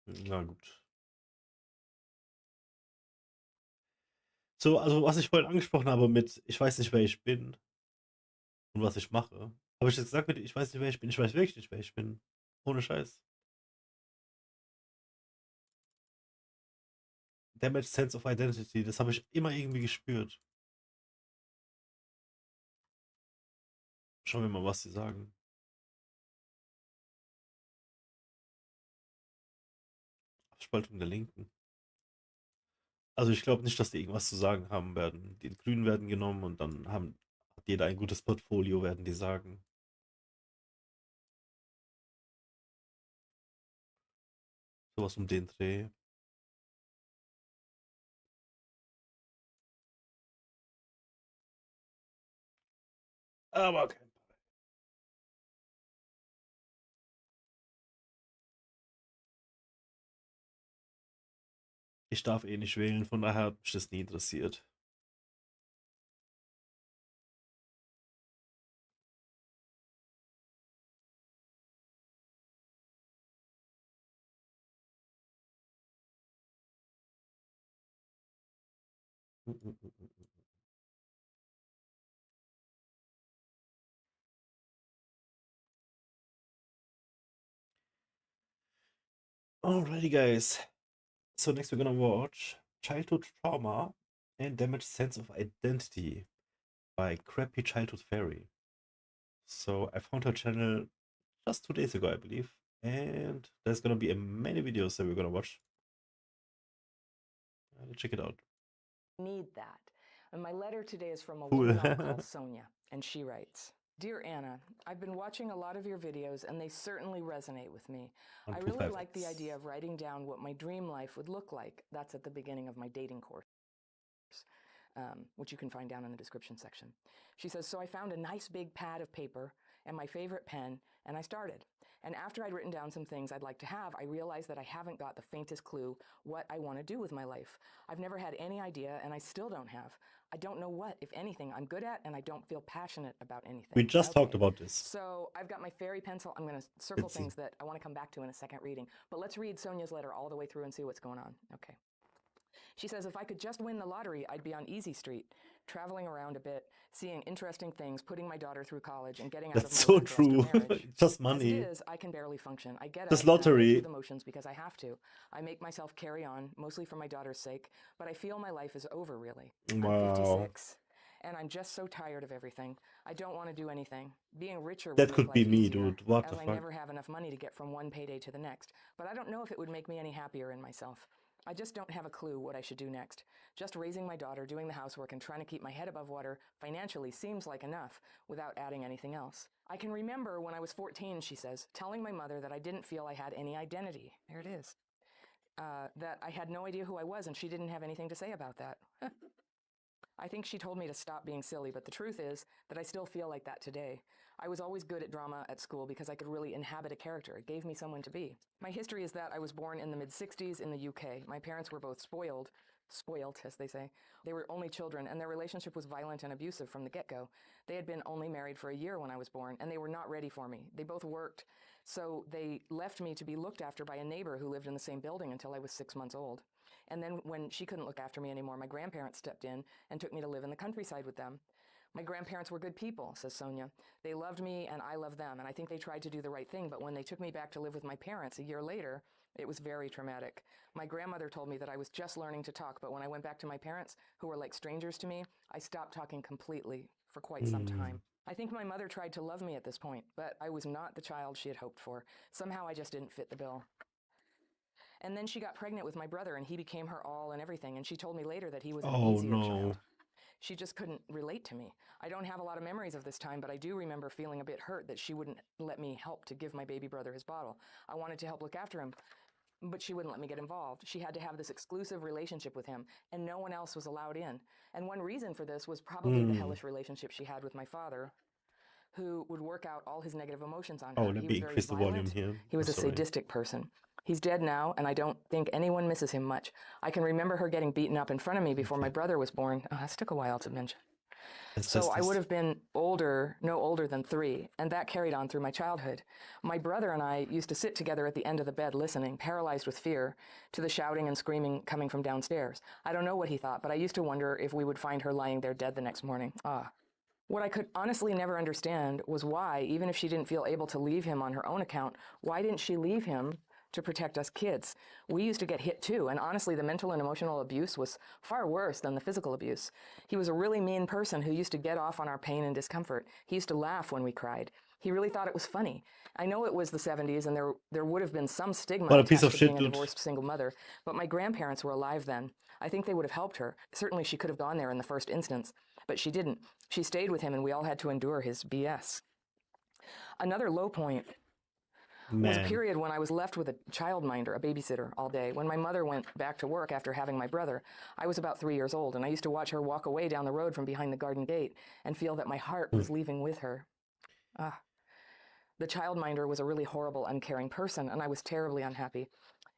Na gut. So, also was ich vorhin angesprochen habe mit, ich weiß nicht, wer ich bin und was ich mache. Habe ich jetzt gesagt mit, ich weiß nicht, wer ich bin? Ich weiß wirklich nicht, wer ich bin. Ohne Scheiß. Damage Sense of Identity, das habe ich immer irgendwie gespürt. Schauen wir mal, was sie sagen. Abspaltung der Linken. Also ich glaube nicht, dass die irgendwas zu sagen haben werden. Die Grünen werden genommen und dann hat jeder ein gutes Portfolio, werden die sagen. Sowas um den Dreh. Aber okay. Ich darf eh nicht wählen, von daher hat mich das nie interessiert. Alrighty, guys. So next we're gonna watch Childhood Trauma and Damaged Sense of Identity by Crappy Childhood Fairy. So I found her channel just 2 days ago, I believe, and there's gonna be many videos that we're gonna watch. Check it out. Need that. And my letter today is from a Cool. woman I'll call Sonia, and she writes, Dear Anna, I've been watching a lot of your videos and they certainly resonate with me. I really like the idea of writing down what my dream life would look like. That's at the beginning of my dating course, which you can find down in the description section. She says, so I found a nice big pad of paper and my favorite pen, and I started. And after I'd written down some things I'd like to have, I realized that I haven't got the faintest clue what I want to do with my life. I've never had any idea, and I still don't have. I don't know what, if anything, I'm good at, and I don't feel passionate about anything. We just talked about this. So I've got my fairy pencil. I'm going to circle things that I want to come back to in a second reading. But let's read Sonia's letter all the way through and see what's going on. Okay. She says, if I could just win the lottery, I'd be on Easy Street, traveling around a bit, seeing interesting things, putting my daughter through college, and getting out That's of my so true. Just money. As it is, I can barely function. I get Just up and I go lottery. through the motions because I have to. I make myself carry on, mostly for my daughter's sake, but I feel my life is over, really. Wow. I'm 56, and I'm just so tired of everything. I don't want to do anything. Being richer would That make could be life me, easier, dude. What as the I fuck? never have enough money to get from one payday to the next. But I don't know if it would make me any happier in myself. I just don't have a clue what I should do next. Just raising my daughter, doing the housework, and trying to keep my head above water financially seems like enough without adding anything else. I can remember when I was 14, she says, telling my mother that I didn't feel I had any identity. There it is. That I had no idea who I was, and she didn't have anything to say about that. I think she told me to stop being silly, but the truth is that I still feel like that today. I was always good at drama at school because I could really inhabit a character. It gave me someone to be. My history is that I was born in the mid-60s in the UK. My parents were both spoiled, as they say. They were only children, and their relationship was violent and abusive from the get-go. They had been only married for a year when I was born, and they were not ready for me. They both worked, so they left me to be looked after by a neighbor who lived in the same building until I was 6 months old. And then when she couldn't look after me anymore, my grandparents stepped in and took me to live in the countryside with them. My grandparents were good people, says Sonia. They loved me and I loved them, and I think they tried to do the right thing, but when they took me back to live with my parents a year later, it was very traumatic. My grandmother told me that I was just learning to talk, but when I went back to my parents, who were like strangers to me, I stopped talking completely for quite some time. I think my mother tried to love me at this point, but I was not the child she had hoped for. Somehow I just didn't fit the bill. And then she got pregnant with my brother, and he became her all and everything, and she told me later that he was an easier child. She just couldn't relate to me. I don't have a lot of memories of this time, but I do remember feeling a bit hurt that she wouldn't let me help to give my baby brother his bottle. I wanted to help look after him, but she wouldn't let me get involved. She had to have this exclusive relationship with him, and no one else was allowed in. And one reason for this was probably the hellish relationship she had with my father, who would work out all his negative emotions on her. Oh, let me increase the volume here. He was a sadistic person. He's dead now, and I don't think anyone misses him much. I can remember her getting beaten up in front of me before my brother was born. Oh, that took a while to mention. So I would have been no older than 3, and that carried on through my childhood. My brother and I used to sit together at the end of the bed listening, paralyzed with fear, to the shouting and screaming coming from downstairs. I don't know what he thought, but I used to wonder if we would find her lying there dead the next morning. What I could honestly never understand was why, even if she didn't feel able to leave him on her own account, why didn't she leave him to protect us kids? We used to get hit too, and honestly the mental and emotional abuse was far worse than the physical abuse. He was a really mean person who used to get off on our pain and discomfort. He used to laugh when we cried. He really thought it was funny. I know it was the 70s and there would have been some stigma attached to being a divorced single mother, but my grandparents were alive then. I think they would have helped her. Certainly she could have gone there in the first instance, but she didn't. She stayed with him and we all had to endure his BS. Another low point was a period when I was left with a childminder, a babysitter, all day. When my mother went back to work after having my brother, I was about 3 years old, and I used to watch her walk away down the road from behind the garden gate and feel that my heart was leaving with her. The childminder was a really horrible, uncaring person, and I was terribly unhappy.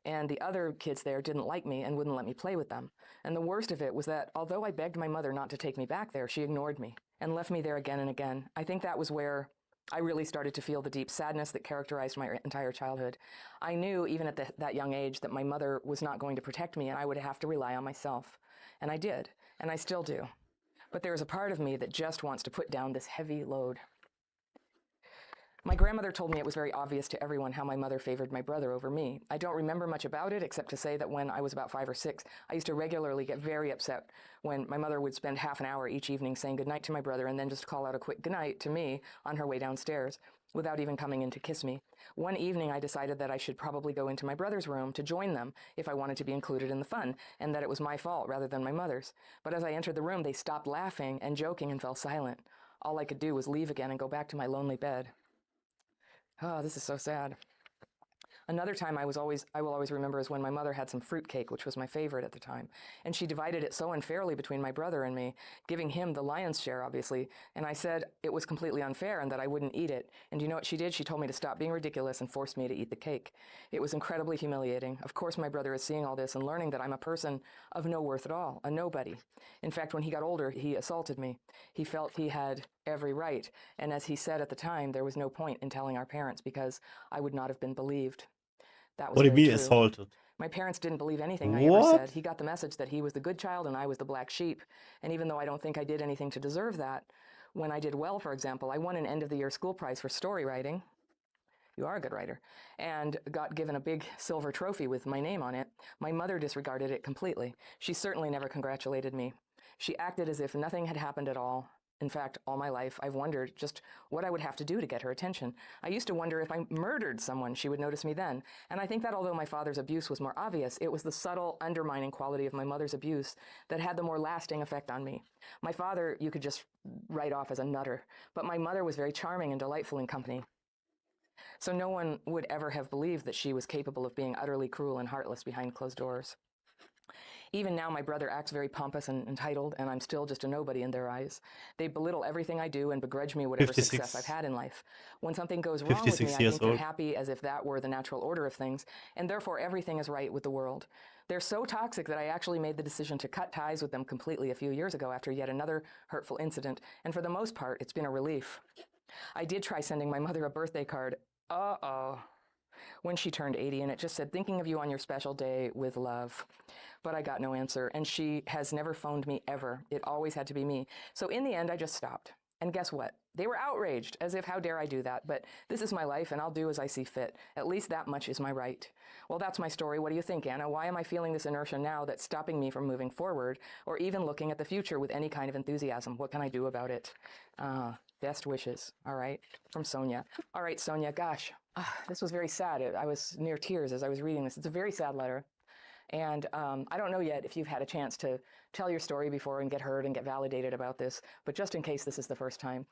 And the other kids there didn't like me and wouldn't let me play with them. And the worst of it was that although I begged my mother not to take me back there, she ignored me and left me there again and again. I think that was where I really started to feel the deep sadness that characterized my entire childhood. I knew, even at that young age, that my mother was not going to protect me and I would have to rely on myself. And I did, and I still do. But there is a part of me that just wants to put down this heavy load. My grandmother told me it was very obvious to everyone how my mother favored my brother over me. I don't remember much about it except to say that when I was about 5 or 6, I used to regularly get very upset when my mother would spend half an hour each evening saying goodnight to my brother and then just call out a quick goodnight to me on her way downstairs without even coming in to kiss me. One evening I decided that I should probably go into my brother's room to join them if I wanted to be included in the fun, and that it was my fault rather than my mother's. But as I entered the room, they stopped laughing and joking and fell silent. All I could do was leave again and go back to my lonely bed. Oh, this is so sad. Another time I will always remember is when my mother had some fruitcake, which was my favorite at the time. And she divided it so unfairly between my brother and me, giving him the lion's share, obviously. And I said it was completely unfair and that I wouldn't eat it. And you know what she did? She told me to stop being ridiculous and forced me to eat the cake. It was incredibly humiliating. Of course, my brother is seeing all this and learning that I'm a person of no worth at all, a nobody. In fact, when he got older, he assaulted me. He felt he had every right. And as he said at the time, there was no point in telling our parents because I would not have been believed. That was what do you mean true. assaulted? My parents didn't believe anything I ever said. He got the message that he was the good child and I was the black sheep. And even though I don't think I did anything to deserve that, when I did well, for example, I won an end-of-the-year school prize for story writing. You are a good writer. And got given a big silver trophy with my name on it. My mother disregarded it completely. She certainly never congratulated me. She acted as if nothing had happened at all. In fact, all my life, I've wondered just what I would have to do to get her attention. I used to wonder if I murdered someone, she would notice me then. And I think that although my father's abuse was more obvious, it was the subtle, undermining quality of my mother's abuse that had the more lasting effect on me. My father, you could just write off as a nutter, but my mother was very charming and delightful in company. So no one would ever have believed that she was capable of being utterly cruel and heartless behind closed doors. Even now, my brother acts very pompous and entitled, and I'm still just a nobody in their eyes. They belittle everything I do and begrudge me whatever success I've had in life. When something goes wrong with me, I think they're happy as if that were the natural order of things, and therefore everything is right with the world. They're so toxic that I actually made the decision to cut ties with them completely a few years ago after yet another hurtful incident, and for the most part, it's been a relief. I did try sending my mother a birthday card. When she turned 80, and it just said, thinking of you on your special day with love. But I got no answer, and she has never phoned me ever. It always had to be me. So in the end, I just stopped. And guess what? They were outraged, as if, how dare I do that? But this is my life, and I'll do as I see fit. At least that much is my right. Well, that's my story. What do you think, Anna? Why am I feeling this inertia now that's stopping me from moving forward, or even looking at the future with any kind of enthusiasm? What can I do about it? Best wishes. All right. From Sonia. All right, Sonia, gosh, this was very sad. I was near tears as I was reading this. It's a very sad letter. And I don't know yet if you've had a chance to tell your story before and get heard and get validated about this, but just in case this is the first time,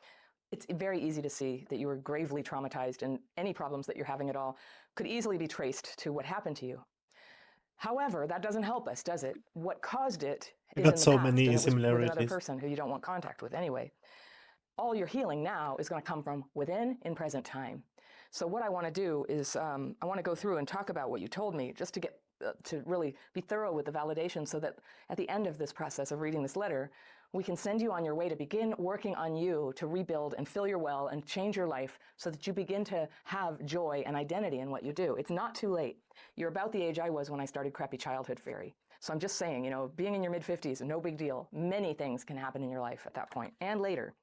it's very easy to see that you were gravely traumatized, and any problems that you're having at all could easily be traced to what happened to you. However, that doesn't help us, does it? What caused it is in the past, and it was with another person who you don't want contact with anyway. All your healing now is going to come from within in present time. So what I want to do is I want to go through and talk about what you told me, just to get to really be thorough with the validation, so that at the end of this process of reading this letter, we can send you on your way to begin working on you to rebuild and fill your well and change your life so that you begin to have joy and identity in what you do. It's not too late. You're about the age I was when I started Crappy Childhood Fairy. So I'm just saying, you know, being in your mid-50s, no big deal. Many things can happen in your life at that point and later.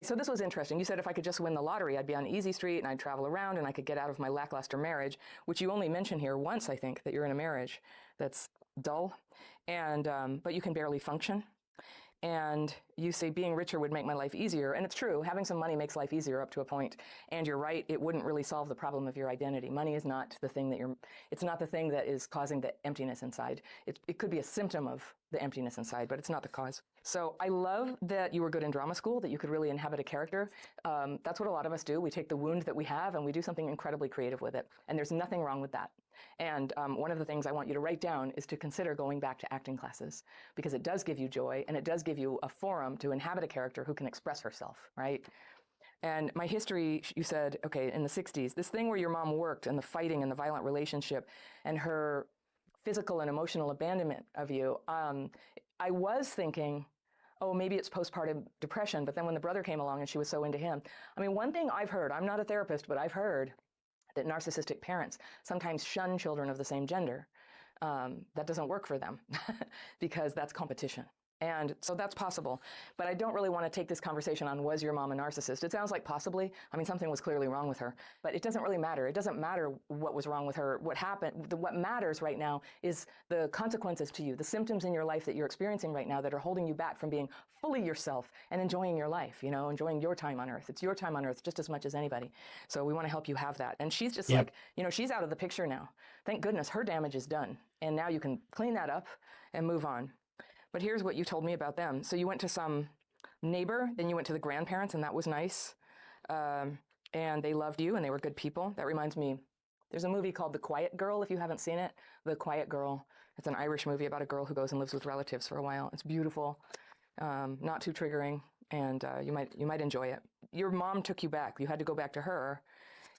So this was interesting. You said if I could just win the lottery, I'd be on Easy Street and I'd travel around and I could get out of my lackluster marriage, which you only mention here once, I think, that you're in a marriage that's dull, and but you can barely function. And you say being richer would make my life easier. And it's true. Having some money makes life easier up to a point. And you're right. It wouldn't really solve the problem of your identity. Money is not the thing that it's not the thing that is causing the emptiness inside. It could be a symptom of the emptiness inside, but it's not the cause. So I love that you were good in drama school, that you could really inhabit a character. That's what a lot of us do. We take the wound that we have and we do something incredibly creative with it. And there's nothing wrong with that. And one of the things I want you to write down is to consider going back to acting classes, because it does give you joy and it does give you a forum to inhabit a character who can express herself, right? And my history, you said, okay, in the 60s, this thing where your mom worked and the fighting and the violent relationship and her physical and emotional abandonment of you, I was thinking, oh, maybe it's postpartum depression. But then when the brother came along and she was so into him, I mean, one thing I've heard, I'm not a therapist, but I've heard that narcissistic parents sometimes shun children of the same gender. That doesn't work for them because that's competition. And so that's possible. But I don't really want to take this conversation on, was your mom a narcissist? It sounds like possibly. I mean, something was clearly wrong with her. But it doesn't really matter. It doesn't matter what was wrong with her. What happened, what matters right now is the consequences to you, the symptoms in your life that you're experiencing right now that are holding you back from being fully yourself and enjoying your life, you know, enjoying your time on earth. It's your time on earth just as much as anybody. So we want to help you have that. And she's just like, you know, she's out of the picture now. Thank goodness her damage is done. And now you can clean that up and move on. But here's what you told me about them. So you went to some neighbor, then you went to the grandparents, and that was nice. And they loved you, and they were good people. That reminds me, there's a movie called The Quiet Girl, if you haven't seen it. The Quiet Girl. It's an Irish movie about a girl who goes and lives with relatives for a while. It's beautiful, not too triggering, and you might enjoy it. Your mom took you back. You had to go back to her,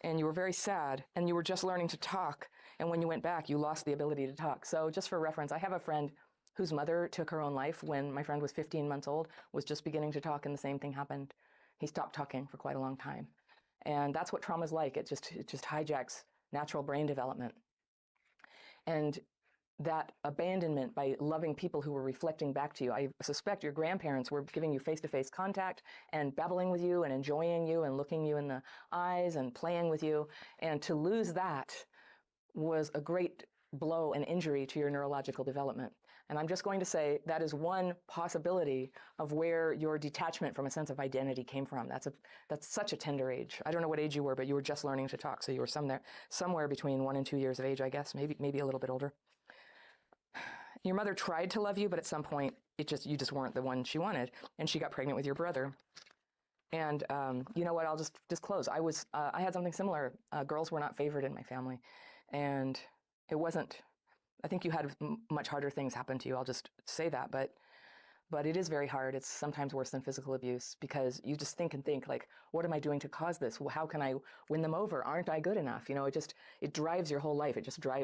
and you were very sad, and you were just learning to talk. And when you went back, you lost the ability to talk. So just for reference, I have a friend whose mother took her own life when my friend was 15 months old, was just beginning to talk, and the same thing happened. He stopped talking for quite a long time. And that's what trauma's like. It just hijacks natural brain development. And that abandonment by loving people who were reflecting back to you, I suspect your grandparents were giving you face-to-face contact and babbling with you and enjoying you and looking you in the eyes and playing with you. And to lose that was a great blow and injury to your neurological development. And I'm just going to say that is one possibility of where your detachment from a sense of identity came from. That's such a tender age. I don't know what age you were, but you were just learning to talk. So you were somewhere between 1 and 2 years of age, I guess, maybe a little bit older. Your mother tried to love you, but at some point you just weren't the one she wanted. And she got pregnant with your brother. And you know what, I'll just disclose. I had something similar. Girls were not favored in my family. And it wasn't, I think you had much harder things happen to you. I'll just say that, but it is very hard. It's sometimes worse than physical abuse because you just think like, what am I doing to cause this? Well, how can I win them over? Aren't I good enough? You know, it drives your whole life.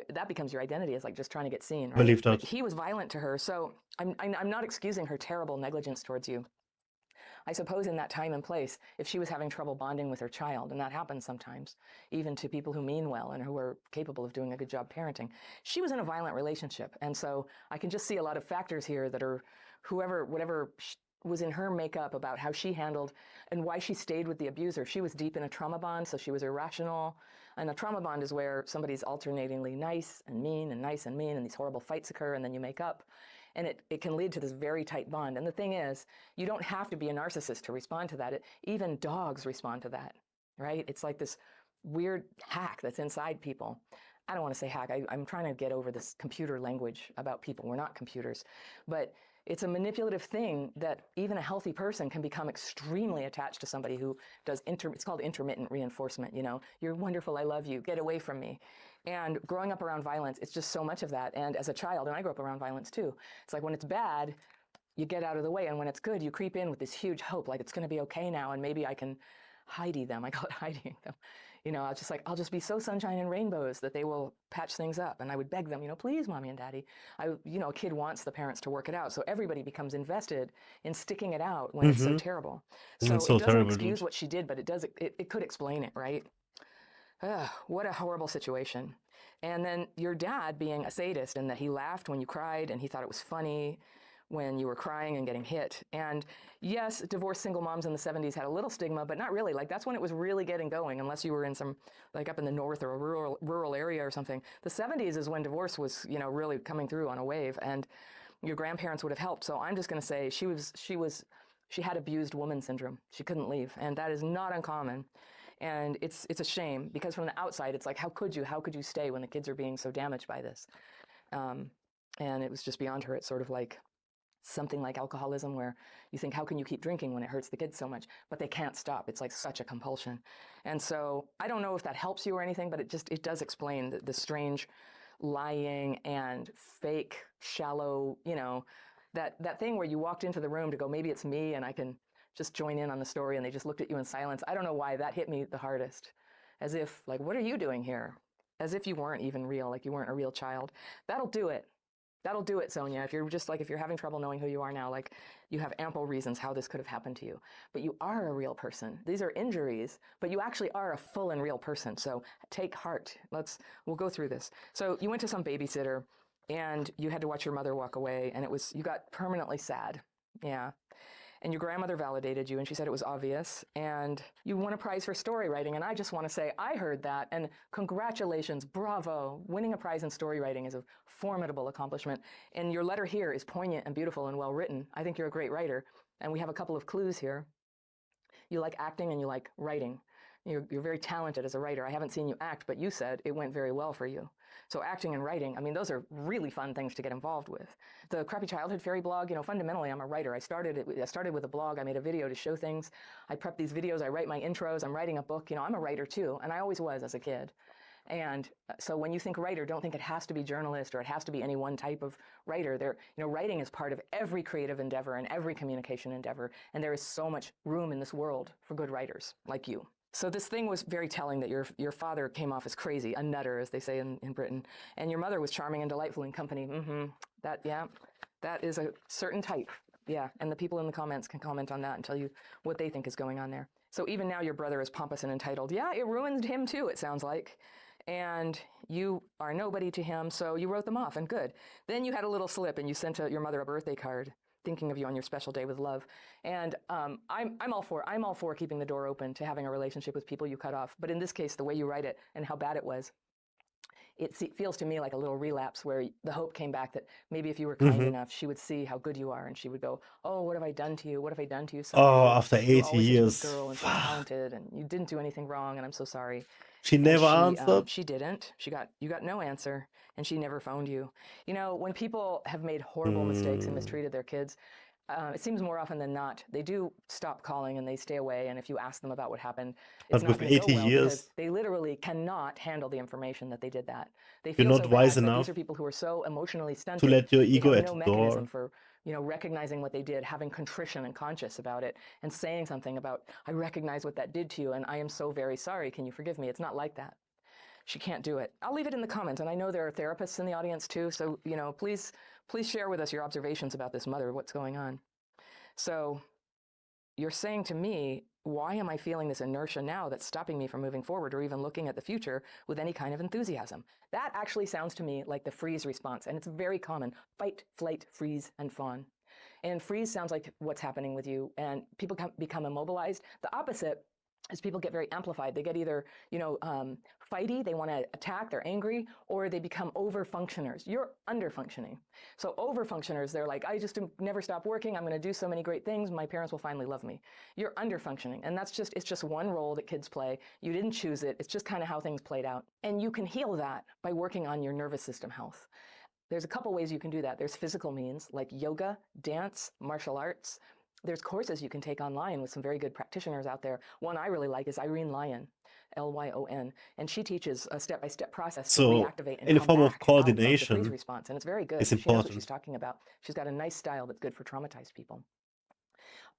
That becomes your identity. It's like just trying to get seen. Right? Believe that. But he was violent to her. So I'm not excusing her terrible negligence towards you. I suppose in that time and place, if she was having trouble bonding with her child, and that happens sometimes, even to people who mean well and who are capable of doing a good job parenting, she was in a violent relationship. And so I can just see a lot of factors here that are whatever was in her makeup about how she handled and why she stayed with the abuser. She was deep in a trauma bond, so she was irrational. And a trauma bond is where somebody's alternatingly nice and mean and nice and mean, and these horrible fights occur, and then you make up. And it can lead to this very tight bond. And the thing is, you don't have to be a narcissist to respond to that. Even dogs respond to that, right? It's like this weird hack that's inside people. I don't want to say hack. I'm trying to get over this computer language about people. We're not computers. But it's a manipulative thing that even a healthy person can become extremely attached to somebody who does it's called intermittent reinforcement, you know. You're wonderful, I love you, get away from me. And growing up around violence, it's just so much of that. And as a child, and I grew up around violence too, it's like when it's bad, you get out of the way. And when it's good, you creep in with this huge hope, like it's going to be okay now. And maybe I can hidey them. I call it hiding them. You know, I'll just be so sunshine and rainbows that they will patch things up. And I would beg them, you know, please, mommy and daddy. A kid wants the parents to work it out. So everybody becomes invested in sticking it out when it's so terrible. So It's so it doesn't terrible, excuse dude. what she did, but it could explain it, right? What a horrible situation. And then your dad being a sadist and that he laughed when you cried and he thought it was funny when you were crying and getting hit. And yes, divorced single moms in the 70s had a little stigma, but not really. Like that's when it was really getting going, unless you were in some, like up in the north or a rural area or something. The 70s is when divorce was, you know, really coming through on a wave, and your grandparents would have helped. So I'm just going to say she had abused woman syndrome. She couldn't leave, and that is not uncommon. And it's a shame because from the outside, it's like, how could you stay when the kids are being so damaged by this? And it was just beyond her. It's sort of like something like alcoholism where you think, how can you keep drinking when it hurts the kids so much? But they can't stop. It's like such a compulsion. And so I don't know if that helps you or anything, but it does explain the strange lying and fake, shallow, you know, that thing where you walked into the room to go, maybe it's me and I can just join in on the story, and they just looked at you in silence. I don't know why that hit me the hardest. As if, like, what are you doing here? As if you weren't even real, like you weren't a real child. That'll do it. That'll do it, Sonia. If you're having trouble knowing who you are now, like you have ample reasons how this could have happened to you. But you are a real person. These are injuries, but you actually are a full and real person. So take heart. We'll go through this. So you went to some babysitter and you had to watch your mother walk away, and you got permanently sad. Yeah. And your grandmother validated you, and she said it was obvious, and you won a prize for story writing. And I just want to say, I heard that, and congratulations, bravo. Winning a prize in story writing is a formidable accomplishment. And your letter here is poignant and beautiful and well written. I think you're a great writer. And we have a couple of clues here. You like acting and you like writing. You're very talented as a writer. I haven't seen you act, but you said it went very well for you. So acting and writing, I mean, those are really fun things to get involved with. The Crappy Childhood Fairy blog, you know, fundamentally, I'm a writer. I started with a blog. I made a video to show things. I prep these videos. I write my intros. I'm writing a book. You know, I'm a writer too, and I always was as a kid. And so when you think writer, don't think it has to be journalist or it has to be any one type of writer. Writing is part of every creative endeavor and every communication endeavor, and there is so much room in this world for good writers like you. So this thing was very telling that your father came off as crazy, a nutter, as they say in Britain, and your mother was charming and delightful in company. That is a certain type. Yeah, and the people in the comments can comment on that and tell you what they think is going on there. So even now your brother is pompous and entitled. Yeah, it ruined him too, it sounds like. And you are nobody to him, so you wrote them off, and good. Then you had a little slip and you sent your mother a birthday card, thinking of you on your special day with love. And I'm all for keeping the door open to having a relationship with people you cut off. But in this case, the way you write it and how bad it was, it feels to me like a little relapse where the hope came back that maybe if you were kind enough, she would see how good you are and she would go, oh, what have I done to you? What have I done to you, Sonia? Oh, after You were 80 always such a years. good girl and so talented and you didn't do anything wrong and I'm so sorry. She never answered? She didn't. You got no answer and she never phoned you. You know, when people have made horrible mistakes and mistreated their kids, it seems more often than not, they do stop calling and they stay away. And if you ask them about what happened, it's not going to go well because they literally cannot handle the information that they did that. They feel so bad, but these are people who are so emotionally stunted. To let your ego they at have no the door. mechanism for, you know, recognizing what they did, having contrition and conscious about it, and saying something about, I recognize what that did to you, and I am so very sorry. Can you forgive me? It's not like that. She can't do it. I'll leave it in the comments, and I know there are therapists in the audience too, so, you know, please share with us your observations about this mother, what's going on. So you're saying to me, why am I feeling this inertia now that's stopping me from moving forward or even looking at the future with any kind of enthusiasm? That actually sounds to me like the freeze response, and it's very common. Fight, flight, freeze, and fawn. And freeze sounds like what's happening with you, and people become immobilized. The opposite is people get very amplified. They get either, you know, fighty, they want to attack, they're angry, or they become over-functioners. You're under-functioning. So over-functioners, they're like, I just never stop working, I'm going to do so many great things, my parents will finally love me. You're under-functioning, and it's just one role that kids play. You didn't choose it, it's just kind of how things played out. And you can heal that by working on your nervous system health. There's a couple ways you can do that. There's physical means, like yoga, dance, martial arts. There's courses you can take online with some very good practitioners out there. One I really like is Irene Lyon, Lyon, and she teaches a step-by-step process to reactivate and any form of coordination out of the freeze response, and it's very good. It's important. She knows what she's talking about. She's got a nice style that's good for traumatized people.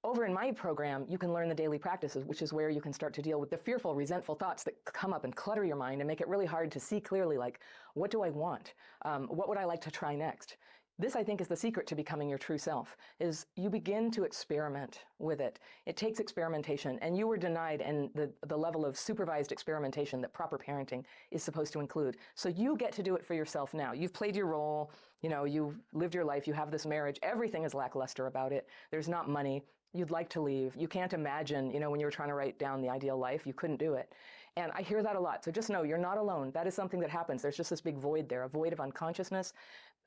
Over in my program, you can learn the daily practices, which is where you can start to deal with the fearful, resentful thoughts that come up and clutter your mind and make it really hard to see clearly, like, what do I want? What would I like to try next? This, I think, is the secret to becoming your true self, is you begin to experiment with it. It takes experimentation, and you were denied the level of supervised experimentation that proper parenting is supposed to include. So you get to do it for yourself now. You've played your role, you know, you've lived your life, you have this marriage, everything is lackluster about it. There's not money. You'd like to leave. You can't imagine, you know, when you were trying to write down the ideal life, you couldn't do it. And I hear that a lot. So just know you're not alone. That is something that happens. There's just this big void there, a void of unconsciousness.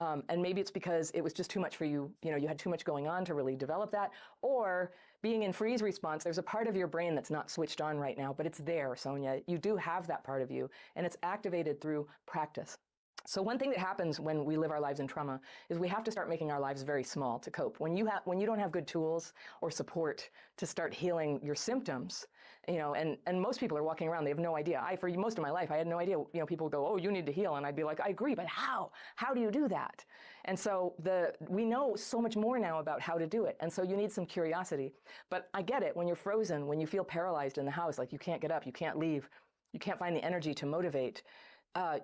And maybe it's because it was just too much for you. You know, you had too much going on to really develop that. Or being in freeze response, there's a part of your brain that's not switched on right now, but it's there, Sonia. You do have that part of you, and it's activated through practice. So one thing that happens when we live our lives in trauma is we have to start making our lives very small to cope. When you don't have good tools or support to start healing your symptoms, you know, and most people are walking around, they have no idea. For most of my life, I had no idea. You know, people go, oh, you need to heal. And I'd be like, I agree, but how? How do you do that? And so we know so much more now about how to do it. And so you need some curiosity. But I get it, when you're frozen, when you feel paralyzed in the house, like you can't get up, you can't leave, you can't find the energy to motivate,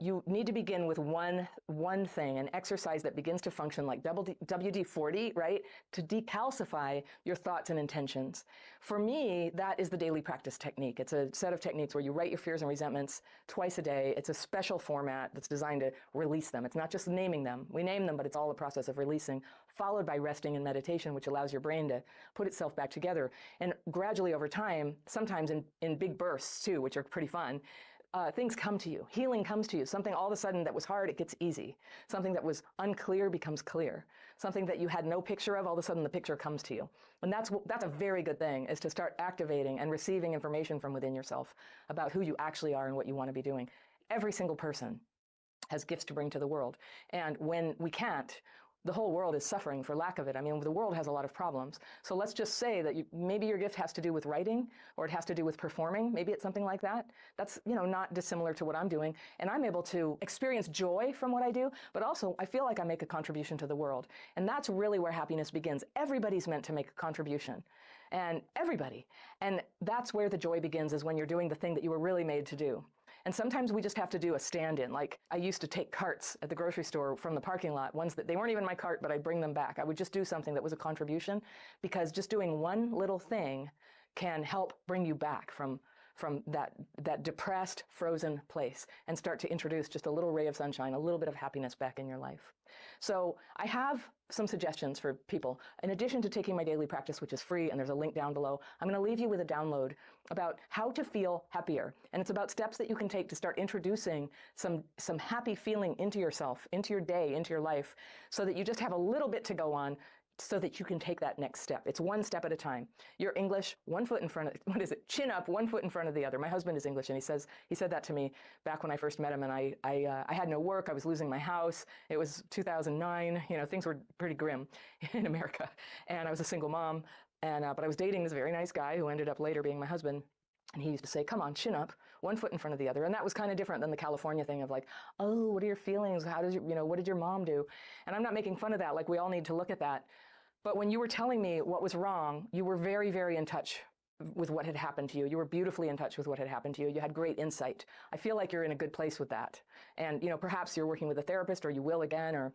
you need to begin with one thing, an exercise that begins to function like WD-40, right? To decalcify your thoughts and intentions. For me, that is the daily practice technique. It's a set of techniques where you write your fears and resentments twice a day. It's a special format that's designed to release them. It's not just naming them. We name them, but it's all a process of releasing, followed by resting and meditation, which allows your brain to put itself back together. And gradually over time, sometimes in big bursts too, which are pretty fun, things come to you. Healing comes to you. Something all of a sudden that was hard, it gets easy. Something that was unclear becomes clear. Something that you had no picture of, all of a sudden the picture comes to you. And that's a very good thing, is to start activating and receiving information from within yourself about who you actually are and what you want to be doing. Every single person has gifts to bring to the world. And when we can't, the whole world is suffering for lack of it. I mean, the world has a lot of problems. So let's just say that maybe your gift has to do with writing, or it has to do with performing. Maybe it's something like that. That's, you know, not dissimilar to what I'm doing. And I'm able to experience joy from what I do, but also I feel like I make a contribution to the world. And that's really where happiness begins. Everybody's meant to make a contribution. And everybody. And that's where the joy begins, is when you're doing the thing that you were really made to do. And sometimes we just have to do a stand-in. Like, I used to take carts at the grocery store from the parking lot, ones that they weren't even my cart, but I'd bring them back. I would just do something that was a contribution, because just doing one little thing can help bring you back from from that depressed, frozen place and start to introduce just a little ray of sunshine, a little bit of happiness back in your life. So I have some suggestions for people. In addition to taking my daily practice, which is free, and there's a link down below, I'm going to leave you with a download about how to feel happier. And it's about steps that you can take to start introducing some happy feeling into yourself, into your day, into your life, so that you just have a little bit to go on, so that you can take that next step. It's one step at a time. You're English, one foot in front of, what is it? Chin up, one foot in front of the other. My husband is English, and he said that to me back when I first met him, and I had no work. I was losing my house. It was 2009. You know, things were pretty grim in America, and I was a single mom. And but I was dating this very nice guy who ended up later being my husband. And he used to say, come on, chin up, one foot in front of the other. And that was kind of different than the California thing of like, oh, what are your feelings? How does what did your mom do? And I'm not making fun of that. Like, we all need to look at that. But when you were telling me what was wrong, you were very, very in touch with what had happened to you. You were beautifully in touch with what had happened to you. You had great insight. I feel like you're in a good place with that. And, perhaps you're working with a therapist, or you will again, or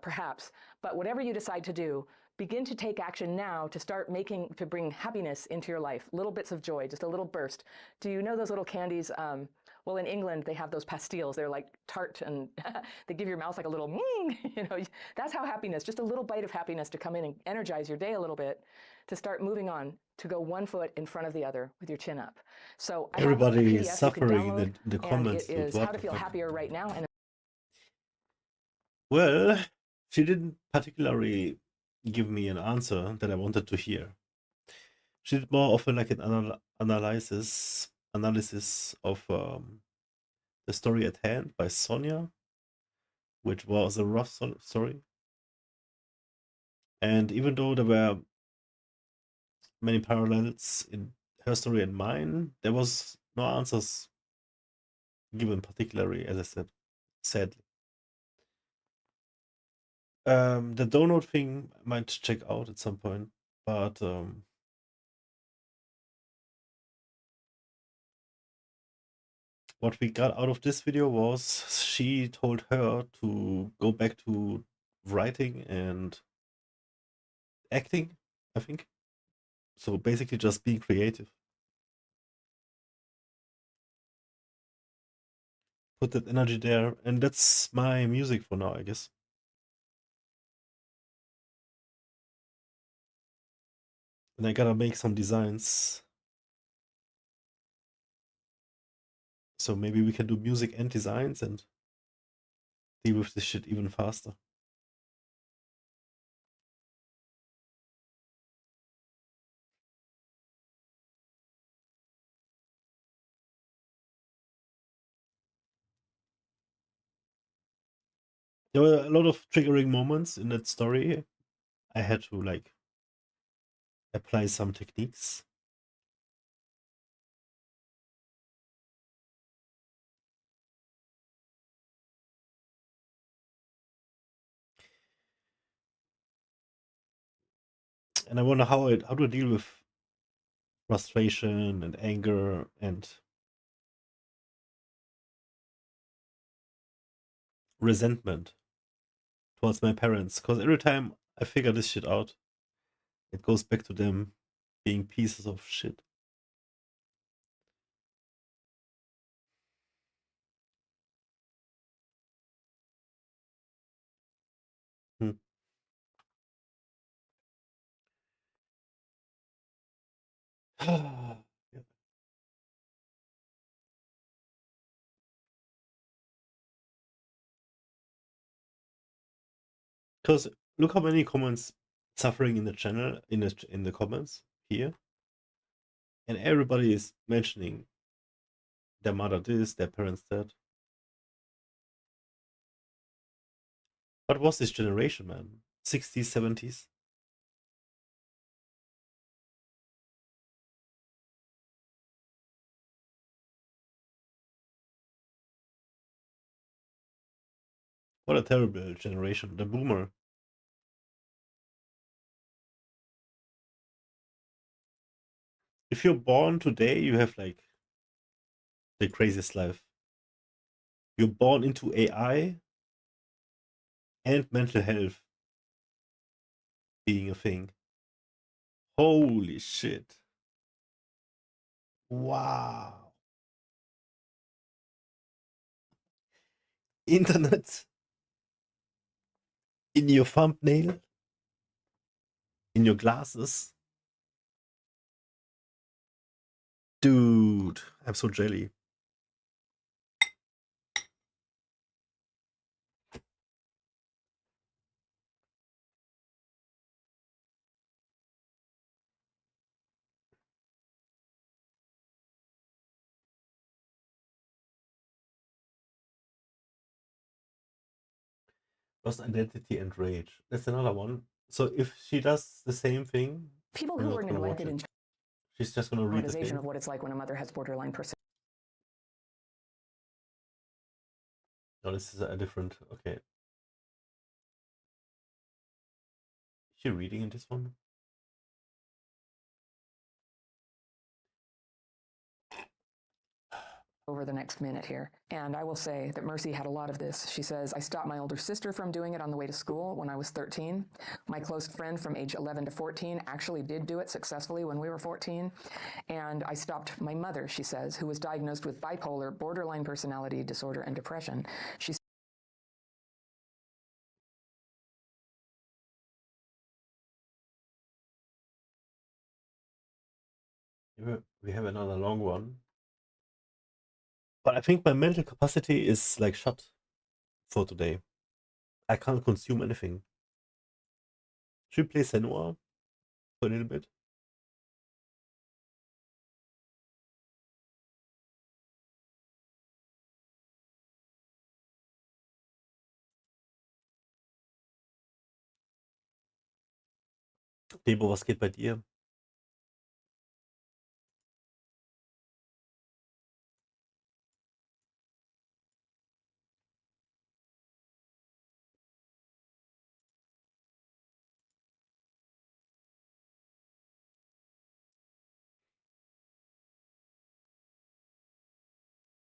perhaps. But whatever you decide to do, begin to take action now to start to bring happiness into your life. Little bits of joy, just a little burst. Do you know those little candies? Well, in England, they have those pastilles. They're like tart, and they give your mouth like a little, that's how happiness, just a little bite of happiness to come in and energize your day a little bit, to start moving on, to go one foot in front of the other with your chin up. So everybody is suffering in the comments. And it is How to Feel Happier Right Now. And well, she didn't particularly give me an answer that I wanted to hear. She did more often like an analysis of The Story at Hand by Sonia, which was a rough story. And even though there were many parallels in her story and mine, there was no answers given particularly, as I said, sadly. The donut thing I might check out at some point, but what we got out of this video was she told her to go back to writing and acting, I think. So basically just being creative. Put that energy there, and that's my music for now, I guess. And I gotta make some designs. So maybe we can do music and designs and deal with this shit even faster. There were a lot of triggering moments in that story. I had to like apply some techniques. And I wonder how to deal with frustration and anger and resentment towards my parents. Because every time I figure this shit out, it goes back to them being pieces of shit. Because look how many comments suffering in the channel, in the comments here, and everybody is mentioning their mother this, their parents that. What was this generation, man? 60s, 70s? What a terrible generation, the boomer. If you're born today, you have like the craziest life. You're born into AI and mental health being a thing. Holy shit. Wow. internet in your thumbnail, in your glasses. Dude, I'm so jelly. Lost identity and rage. That's another one. So if she does the same thing, People I'm who not are gonna watch neglected in it. She's just gonna read the traumatization thing. of what it's like when a mother has borderline personality. No, this is a different. Okay. Is she reading in this one? Over the next minute here. And I will say that Mercy had a lot of this. She says, I stopped my older sister from doing it on the way to school when I was 13. My close friend from age 11 to 14 actually did do it successfully when we were 14. And I stopped my mother, she says, who was diagnosed with bipolar, borderline personality disorder, and depression. She We have another long one. But I think my mental capacity is like shut for today. I can't consume anything. Should we play Senua for a little bit? Debo, was geht bei dir?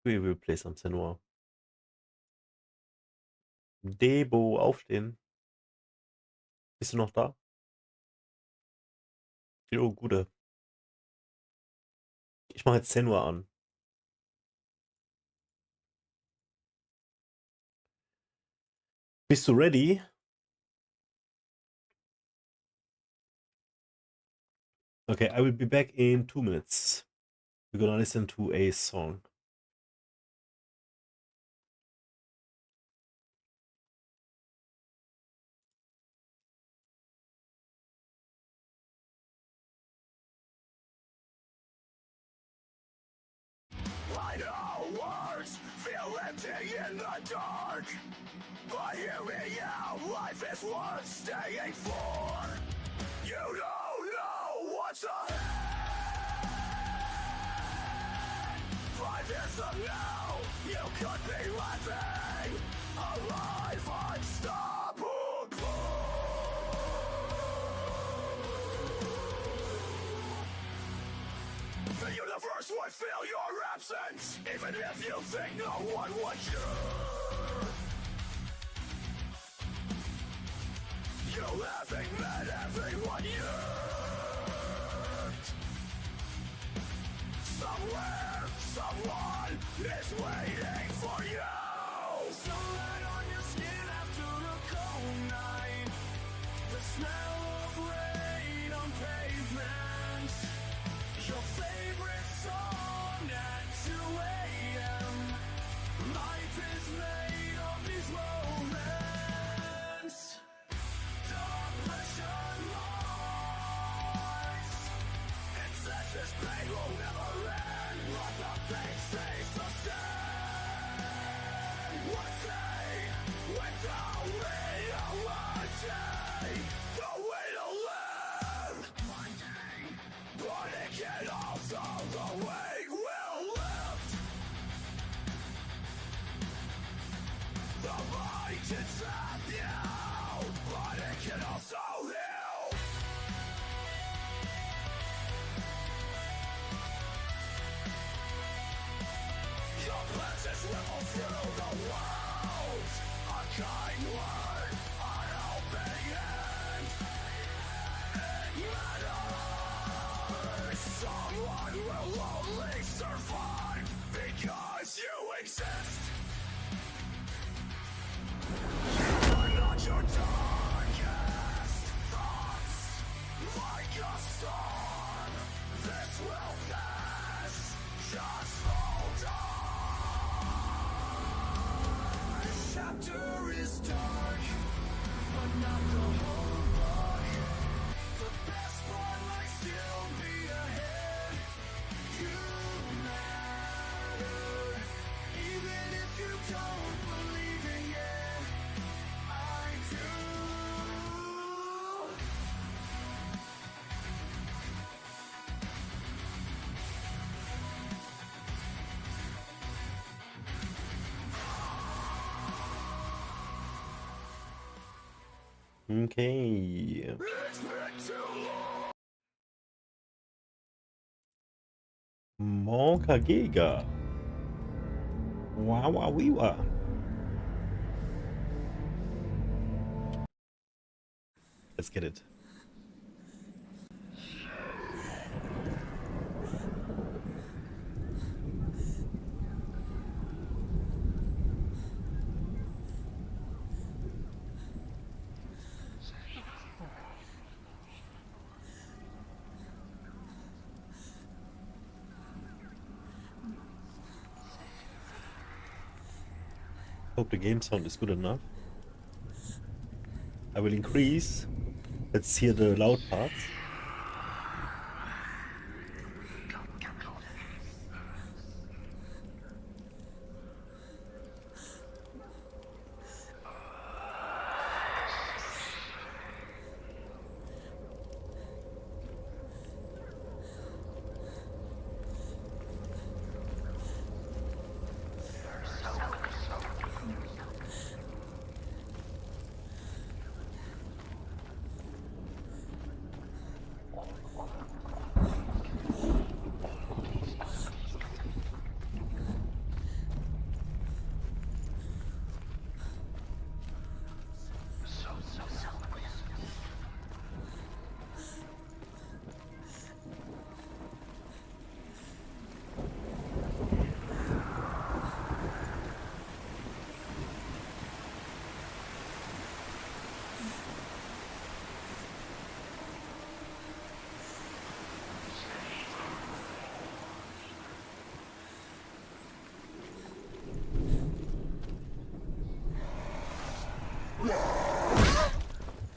We will play some Senua. Debo, aufstehen. Bist du noch da? Jo, Gude. Ich mache jetzt Senua an. Bist du ready? Okay, I will be back in 2 minutes. We're gonna listen to a song. I know words feel empty in the dark, but hear me out, life is worth staying for. You don't know what's ahead. 5 years from now, you could be laughing, alive, unstoppable. The universe would feel your absence, even if you think no one would care. You haven't met everyone yet. Somewhere, someone is waiting for you. Sunlight on your skin after a cold night. The smell of rain on pavement. Your favorite song at 2 a.m. Life is made of these moments. Depression lies. It says this pain will never end, but the face stays the same. One day, without reality, the way to live. One day, but it can also the way will lift. The body can trap you, but it can also heal. Your presence ripple through the world. A kind word, an helping hand. It matters. Someone will only survive because you exist. Okay. Monka Giga. Wow, wow, wee, wow. Let's get it. Hope the game sound is good enough. I will increase. Let's hear the loud parts.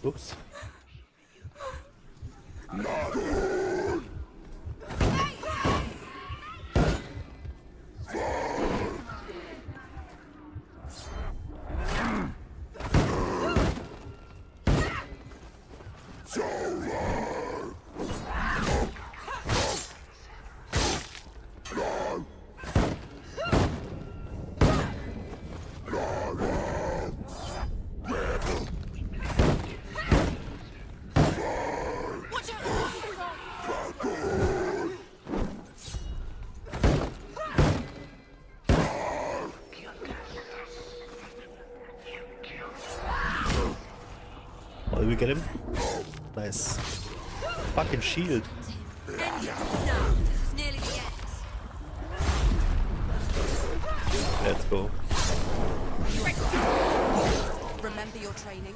Oops. Oh, did we get him? Nice. Fucking shield. No, this is nearly the end. Let's go. Remember your training.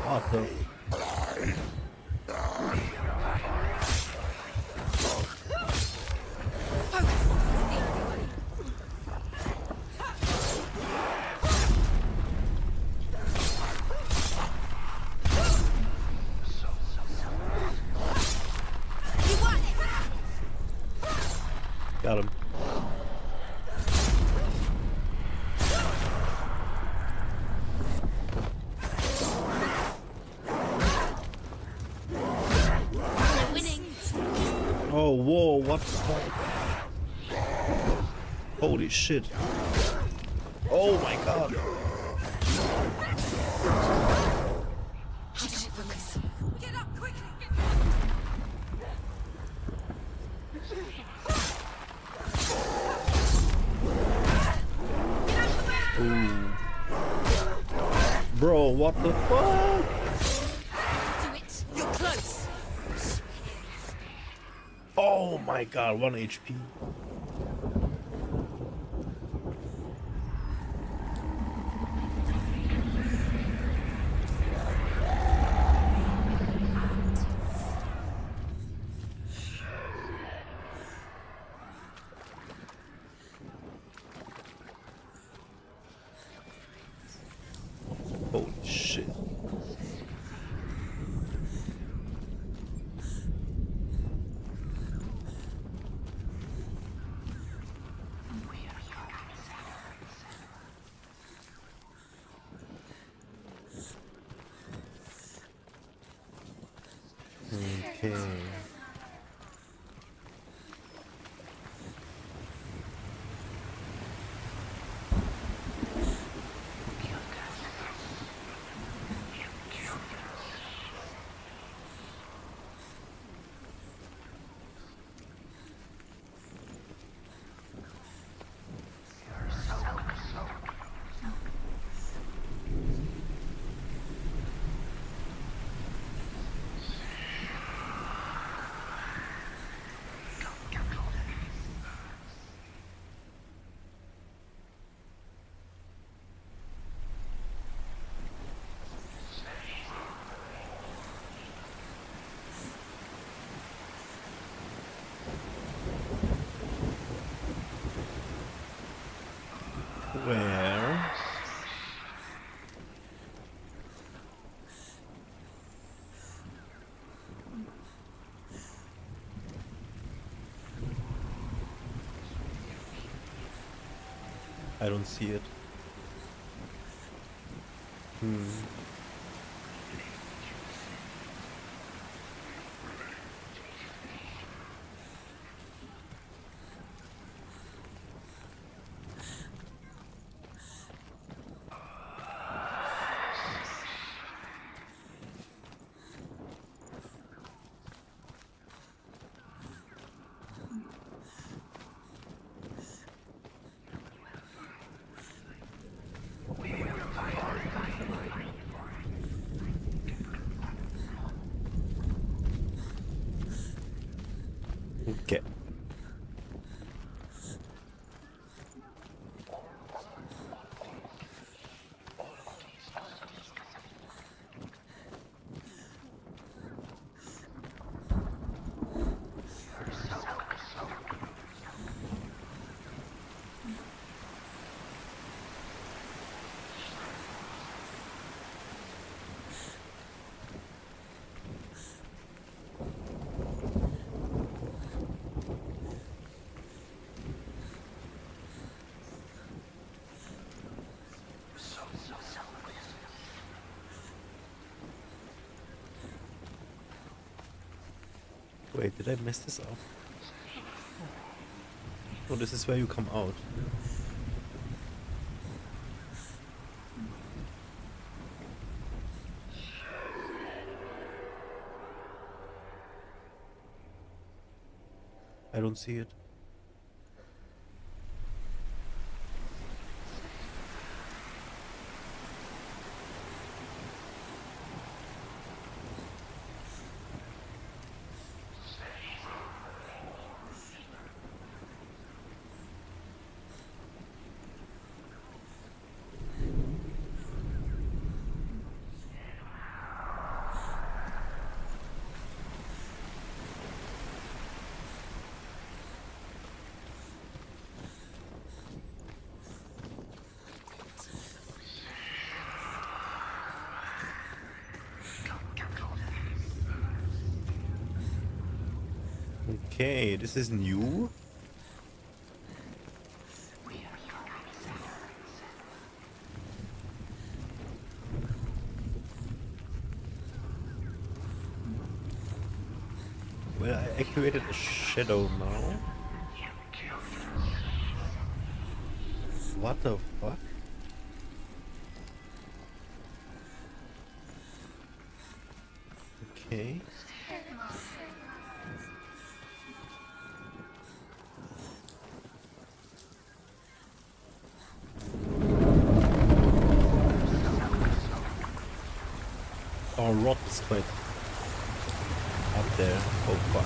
What the? Got him. Winning. Oh, whoa, what the fuck? Holy shit. Oh my god. Focus. Get up quickly. Ooh. Bro, what the fuck? Do it. You're close. Oh my god, 1 HP. Holy shit. Okay. I don't see it. Okay. Wait, did I mess this up? Oh, this is where you come out. I don't see it. Okay, this is new. Well, I activated a shadow now. What the fuck? Okay. Our rod is quite up there. Oh fuck.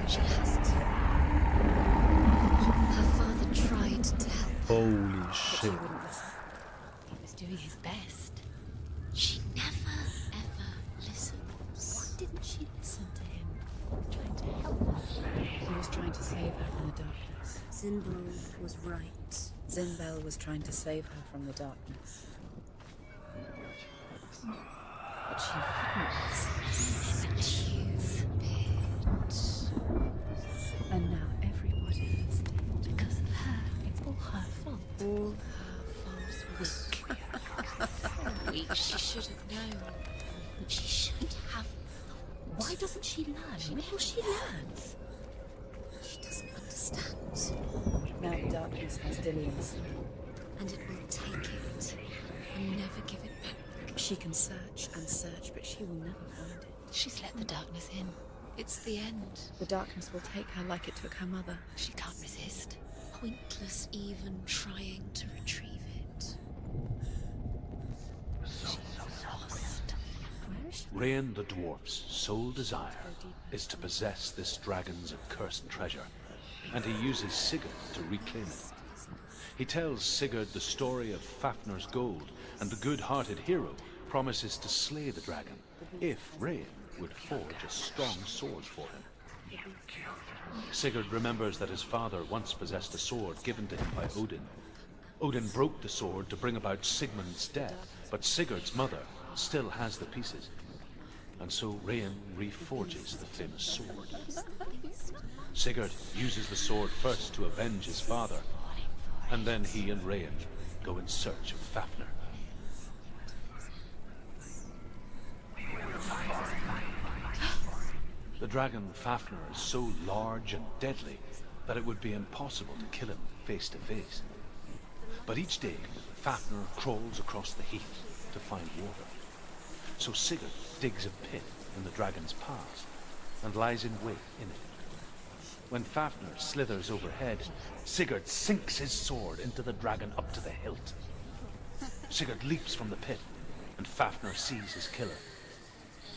She hasn't. Her father tried to help. Holy shit. He was doing his best. She never, ever listened. Why didn't she listen to him? Trying to help her. He was trying to save her from the darkness. Zinbel was right. Zinbel was trying to save her from the darkness. But she wouldn't. Stupid. And now everybody is dead. Because of her. It's all her fault. All her fault. Weak. She should have known. She should have thought. Why doesn't she learn? When will she learn? She doesn't understand. Now the darkness has Dillian's. And it will take it and never give it back. She can search and search, but she will never find it. She's let the darkness in. It's the end. The darkness will take her like it took her mother. She can't resist. Pointless even trying to retrieve it. She's lost. Where is she? Rain the dwarf's sole desire is to possess this dragon's accursed treasure, and he uses Sigurd to reclaim it. He tells Sigurd the story of Fafnir's gold, and the good-hearted hero promises to slay the dragon if Rain would forge a strong sword for him. Sigurd remembers that his father once possessed a sword given to him by Odin. Odin broke the sword to bring about Sigmund's death, But Sigurd's mother still has the pieces, and so Rayan reforges the famous sword. Sigurd uses the sword first to avenge his father, and then he and Rayan go in search of Fafnir. The dragon Fafnir is so large and deadly that it would be impossible to kill him face to face. But each day, Fafnir crawls across the heath to find water. So Sigurd digs a pit in the dragon's path and lies in wait in it. When Fafnir slithers overhead, Sigurd sinks his sword into the dragon up to the hilt. Sigurd leaps from the pit, and Fafnir sees his killer.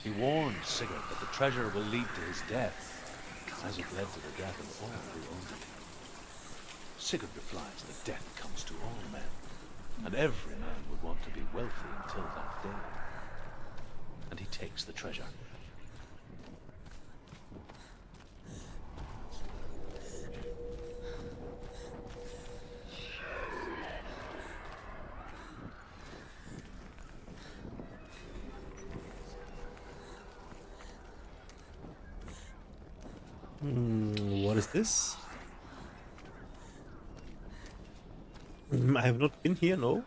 He warns Sigurd that the treasure will lead to his death, as it led to the death of all who owned it. Sigurd replies that death comes to all men, and every man would want to be wealthy until that day. And he takes the treasure. What is this? I have not been here, no?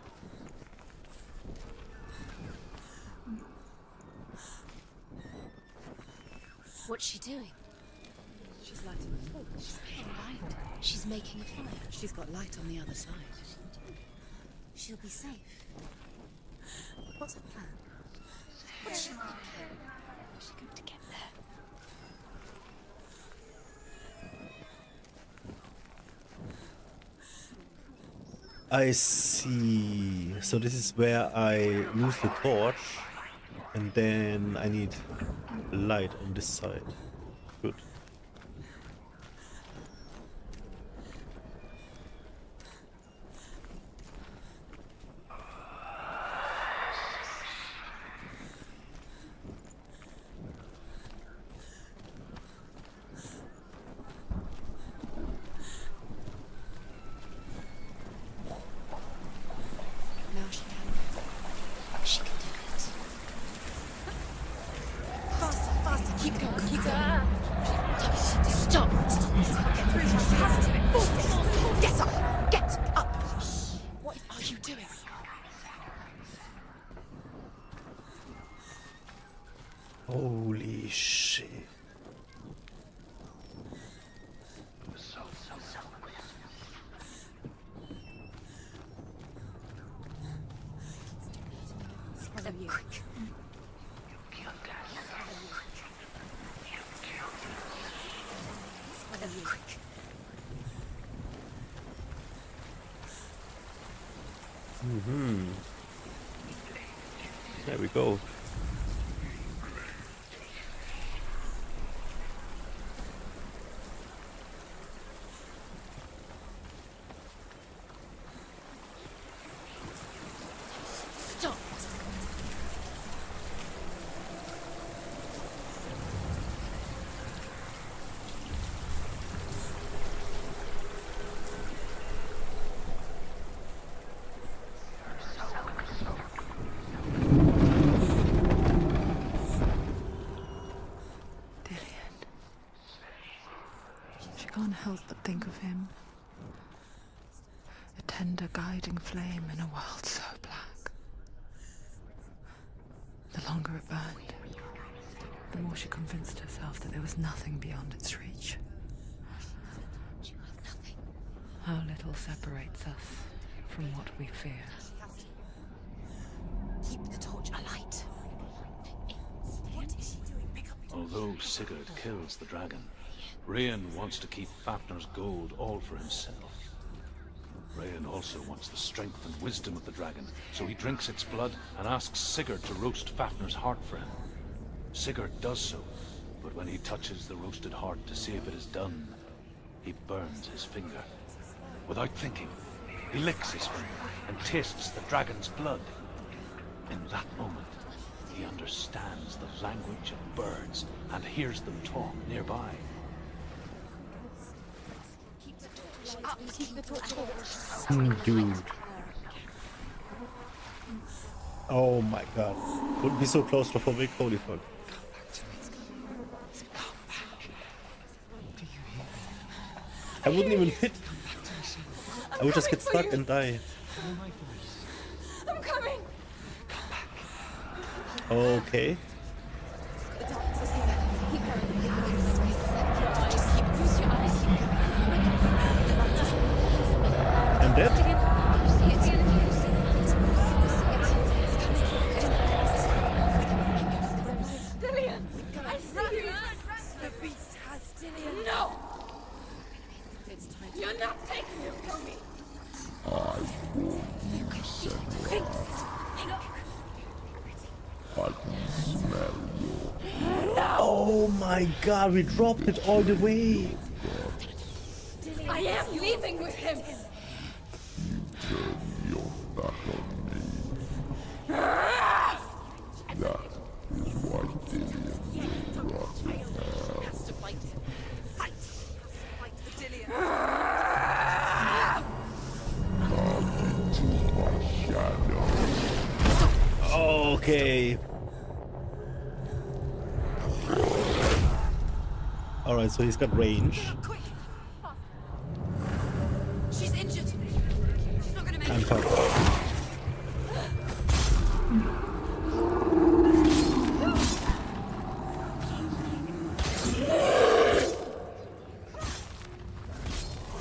What's she doing? She's lighting a torch. She's making light. She's making a fire. She's got light on the other side. She'll be safe. What's her plan? What's she thinking? How's she going to get there? I see. So this is where I lose the torch, and then I need light on this side. Good. Now she can. She can do it. Faster, faster. Keep going, keep going. Stop! Get through. She has to. Force it. Get up. Get up. What are you doing? Holy shit. Follow you. Follow you. There we go. Stop! Dillian. She can't help but think of him. A tender guiding flame in a world so black. The longer it burned, the more she convinced herself that there was nothing beyond its reach. You have nothing. How little separates us from what we fear. Keep the torch alight. What is she doing? Pick up the Although Sigurd kills the dragon, Rayan wants to keep Fafnir's gold all for himself. Rayan also wants the strength and wisdom of the dragon, so he drinks its blood and asks Sigurd to roast Fafnir's heart for him. Sigurd does so, but when he touches the roasted heart to see if it is done, he burns his finger. Without thinking, he licks his finger and tastes the dragon's blood. In that moment, he understands the language of birds and hears them talk nearby. Keep the torch alight. Dude. Oh my god. Wouldn't be so claustrophobic. Holy fuck. I wouldn't even fit. I would just get stuck and die. I'm coming. Okay. The darkness is here. Keep going. Just keep close your eyes. I'm dead? You see it. You see it. Dillian! I see you! The beast has Dillian! No! It's time. You're not taking him from me! Think. Oh my god, we dropped it all the way. I am leaving with him! Has to fight him. Fight! Fight the Dillian! Okay. Alright, so he's got range. Quick! She's injured! She's not gonna make I'm it! fucked.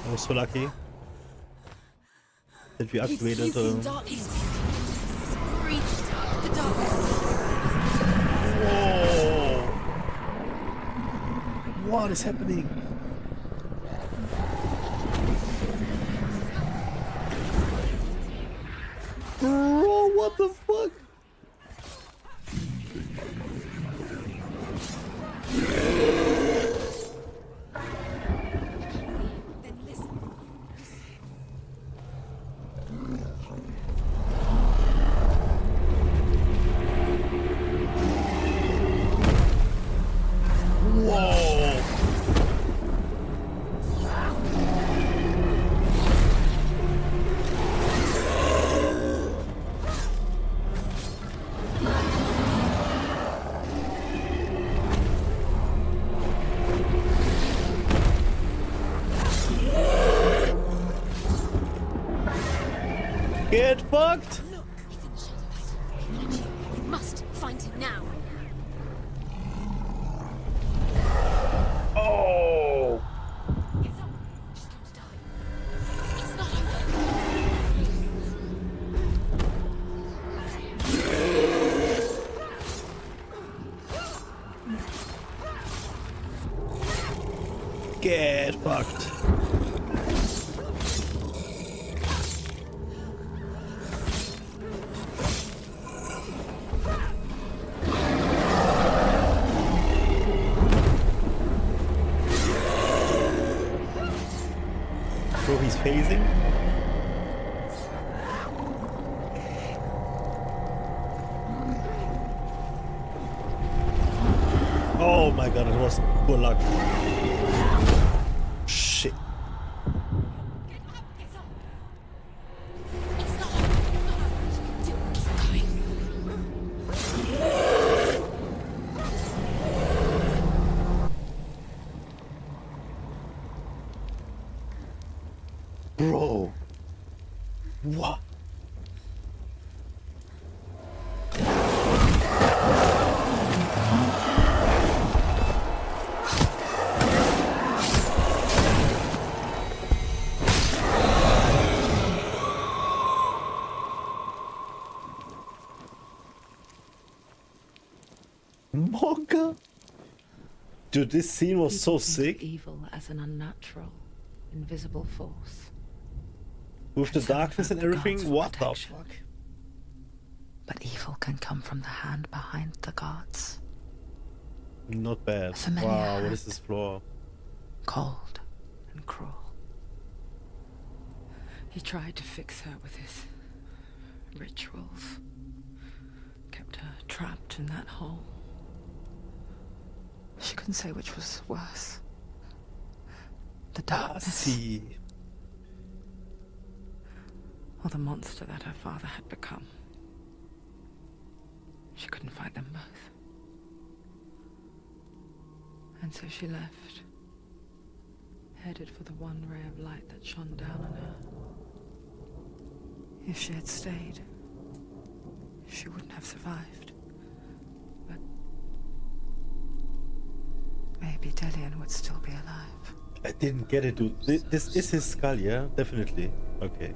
I was so lucky that we activated Darkness. Breathe the darkness. Whoa! What is happening? Bro, what the fuck? Then listen. Whoa! Get fucked! Look, he's in the shadow. We must find him now. Oh! It's up. She's going to die. It's not over. Get fucked. So he's phasing. Oh my god, it was poor luck. Shit. Get up. It's not over. It's not over. Keep going. Bro. What? Monka? Dude, this scene was so sick. Evil as an unnatural, invisible force. With the darkness and everything. Gods for What the protection. fuck? But evil can come from the hand behind the gods. Not bad. A familiar Wow, what hand. is this floor? Cold and cruel. He tried to fix her with his rituals. Kept her trapped in that hole. She couldn't say which was worse. The darkness See. or the monster that her father had become. She couldn't fight them both. And so she left, headed for the one ray of light that shone down on her. If she had stayed, she wouldn't have survived. But maybe Delian would still be alive. I didn't get it, dude. This is his skull, yeah? Definitely. Okay.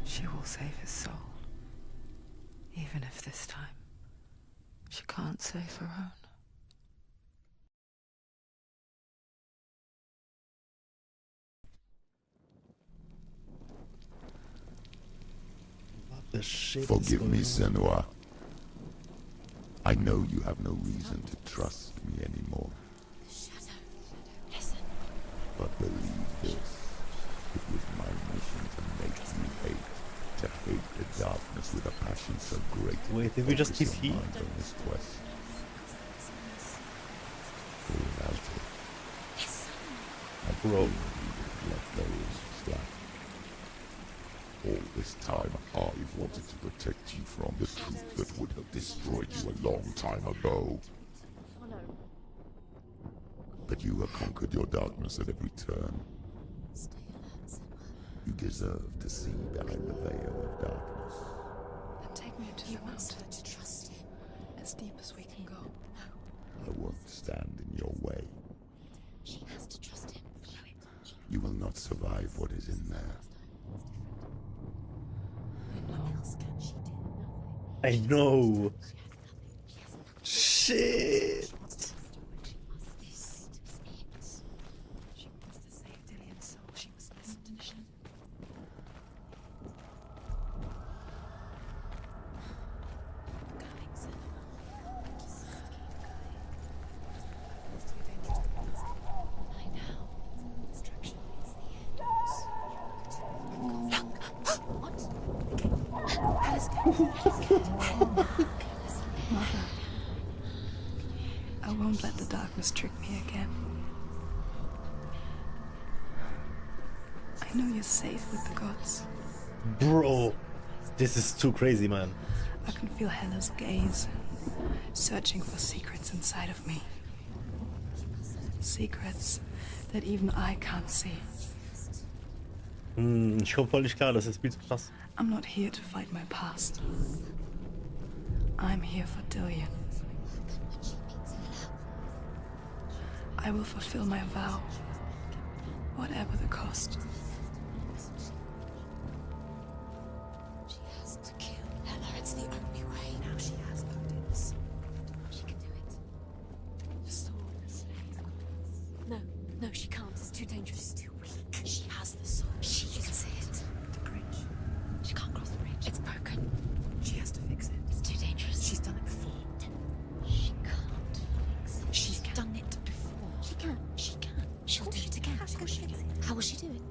She will save his soul. Even if this time she can't save her own. What the shit? Forgive me, Senua. I know you have no reason to trust me anymore. Shadow, listen. But believe this. It was my mission to make you hate. To hate the darkness with a passion so great. Wait, did we just focus TP? your mind on this quest. Without it, I Bro. would have left those slack. All this time, I've wanted to protect you from the truth that would have destroyed you a long time ago. But you have conquered your darkness at every turn. Stay alert, Senua. You deserve to see behind the veil of darkness. Then take me to He the wants mountain, her to trust him. as deep as we can go. I won't stand in your way. She has to trust him. You will not survive what is in there. What else can she do? Nothing. I know. She has nothing. Shit. She wants this. She wants to save Delian's soul. She must listen to the shadow. Going, Senua. Just keep going. It's too dangerous to listen. I know. Destruction is the end. What? Alice, Mother, I won't let the darkness trick me again. I know you're safe with the gods. Bro. This is too crazy, man. I can feel Hela's gaze, searching for secrets inside of me. Secrets that even I can't see. Ich komme voll nicht klar, das ist viel zu krass. I'm not here to fight my past. I'm here for Delian. I will fulfill my vow, whatever the cost. She has to kill Hela. It's the only way. Now she has Odin's. She can do it. The sword, the slave. No, no, she can't. It's too dangerous. She's too weak. She has the sword. She can see it. The bridge. She can't cross the bridge. It's broken. She has to fix it. It's too dangerous. She's done it before. She can't fix it. She's done it before. She can. She can. She'll do it again. Of course she can. How will she do it?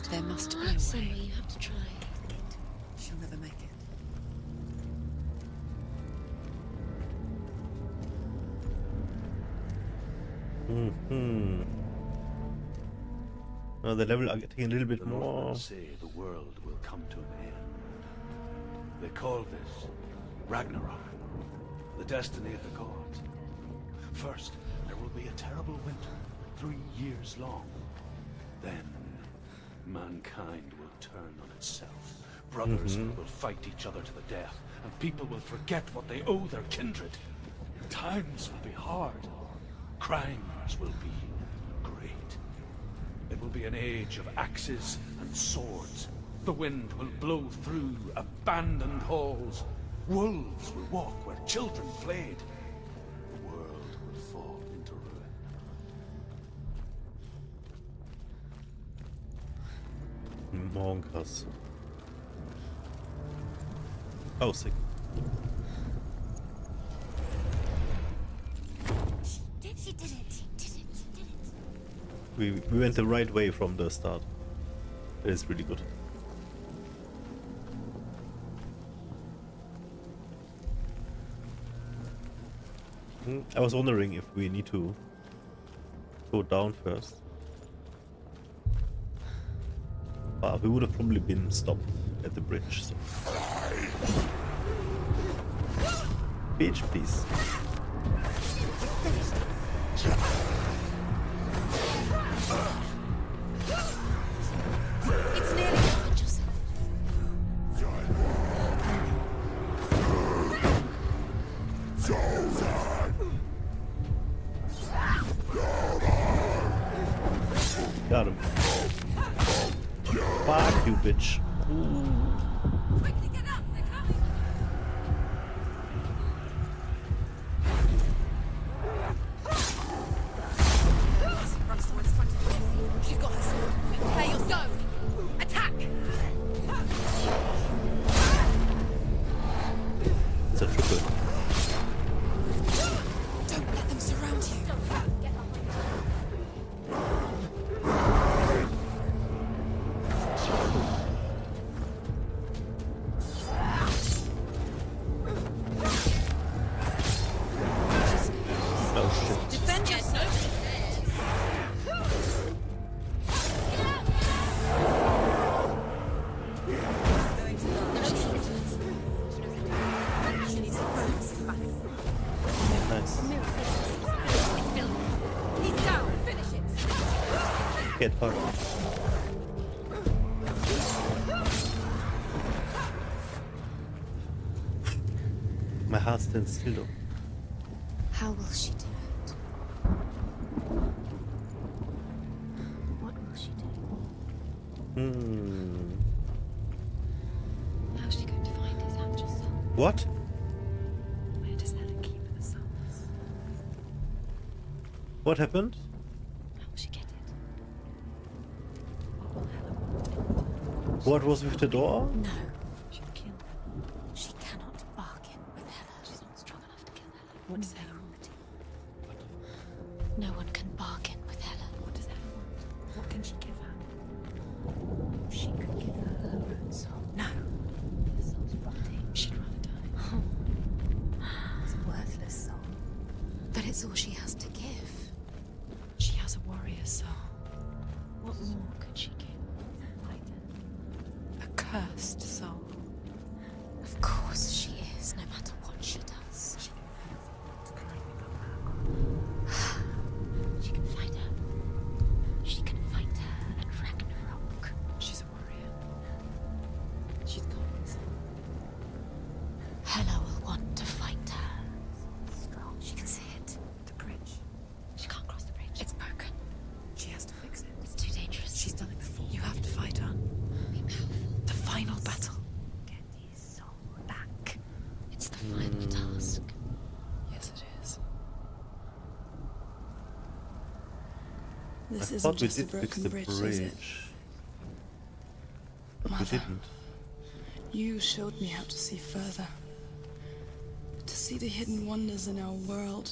There must be a Somewhere way. you have to try. She'll never make it. Now the level are getting a little bit The more. Northmen say the world will come to an end. They call this Ragnarok, the destiny of the gods. First, there will be a terrible winter, 3 years long. Then, mankind will turn on itself. Brothers will fight each other to the death, and people will forget what they owe their kindred. Times will be hard. Crimes will be great. It will be an age of axes and swords. The wind will blow through abandoned halls. Wolves will walk where children played. The world will fall into ruin. Morgenkrass. Oh, sick. She did it. She did it. She did it. We went the right way from the start. It is really good. I was wondering if we need to go down first. But we would have probably been stopped at the bridge, so. Bitch, please. It's nearly done, Joseph. Got him. Fuck you, bitch. Quickly get up! They're coming! Runs towards the front of the She's got her sword. Prepare your go! Attack! It's a triple. Don't let them surround you. Oh shit. Defend yourself. Going to she needs to focus the battle. Nice. It's built. He's down. Finish it. Get fucked. My heart stands still though. How will she do it? What will she do? How's she going to find his actual soul? What? Where does Helen keep the souls? What happened? How will she get it? What will Helen want? What was with the door? No, She'll kill her. she cannot bargain with Hela. She's not strong enough to kill Helen. What does Hela want? No one can bargain with Hela. What does Helen want? What can she give her? She could give her her own soul. No. Her soul's rotting. She'd rather die. It's a worthless soul. But it's all she has to give. She has a warrior soul. What more could she give? Fighter. A cursed soul. Of course she is, no matter what she does. She can feel it climbing up her. She can fight her. She can fight her at Ragnarok. She's a warrior. She's got this. Hela will want to fight her. Strong. She can see it. The bridge. She can't cross the bridge. It's broken. She has to fix it. It's too dangerous. She's done it before. You have to fight her. Be powerful. The final battle. Get his soul back. It's the final task. Yes, it is. I This isn't thought we just a did fix broken the bridge, is it? But we Mother. didn't. You showed me how to see further. To see the hidden wonders in our world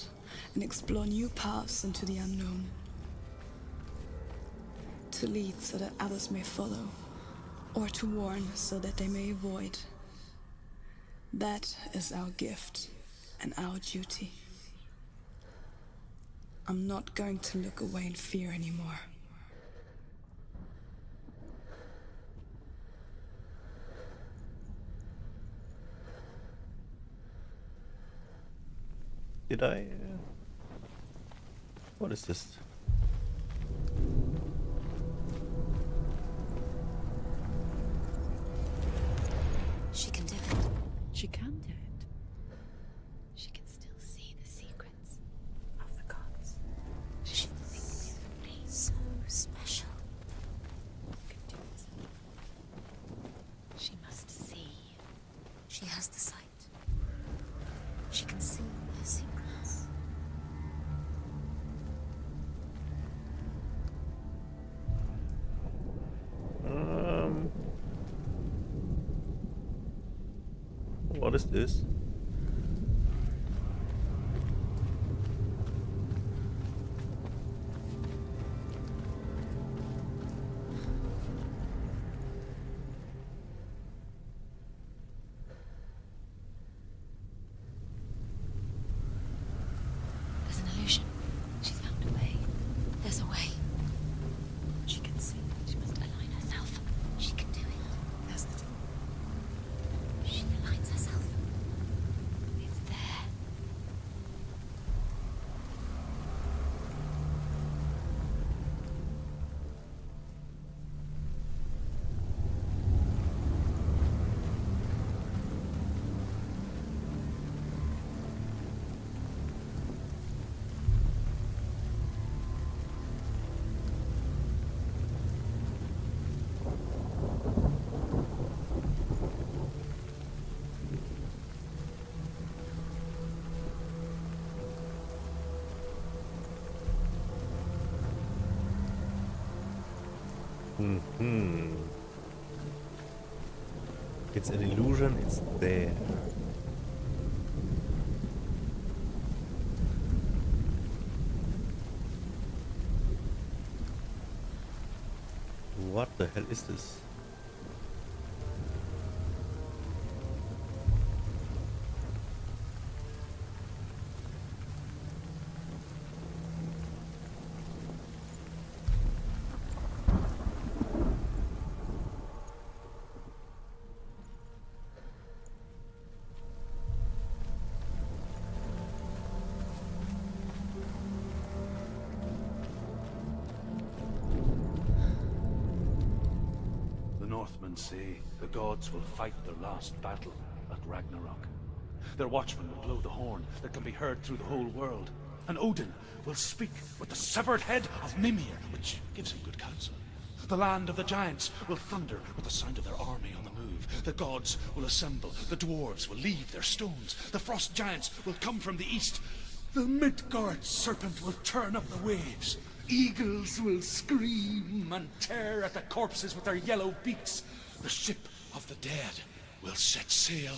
and explore new paths into the unknown. To lead so that others may follow, or to warn so that they may avoid. That is our gift and our duty. I'm not going to look away in fear anymore. Did I? What is this? She can do it. She can do it. She can still see the secrets. Of the gods. She's instinctively so special. Can do it. She must see. She has the sight. She can see their secrets. What is this? There's an illusion. She's found a way. There's a way. She can see. She must align herself. She can do it. There's the door. She aligns Mm-hmm. It's an illusion, it's there. What the hell is this? Northmen say the gods will fight their last battle at Ragnarok. Their watchmen will blow the horn that can be heard through the whole world, and Odin will speak with the severed head of Mimir, which gives him good counsel. The land of the giants will thunder with the sound of their army on the move. The gods will assemble, the dwarves will leave their stones, the frost giants will come from the east, the Midgard serpent will turn up the waves. Eagles will scream and tear at the corpses with their yellow beaks. The ship of the dead will set sail.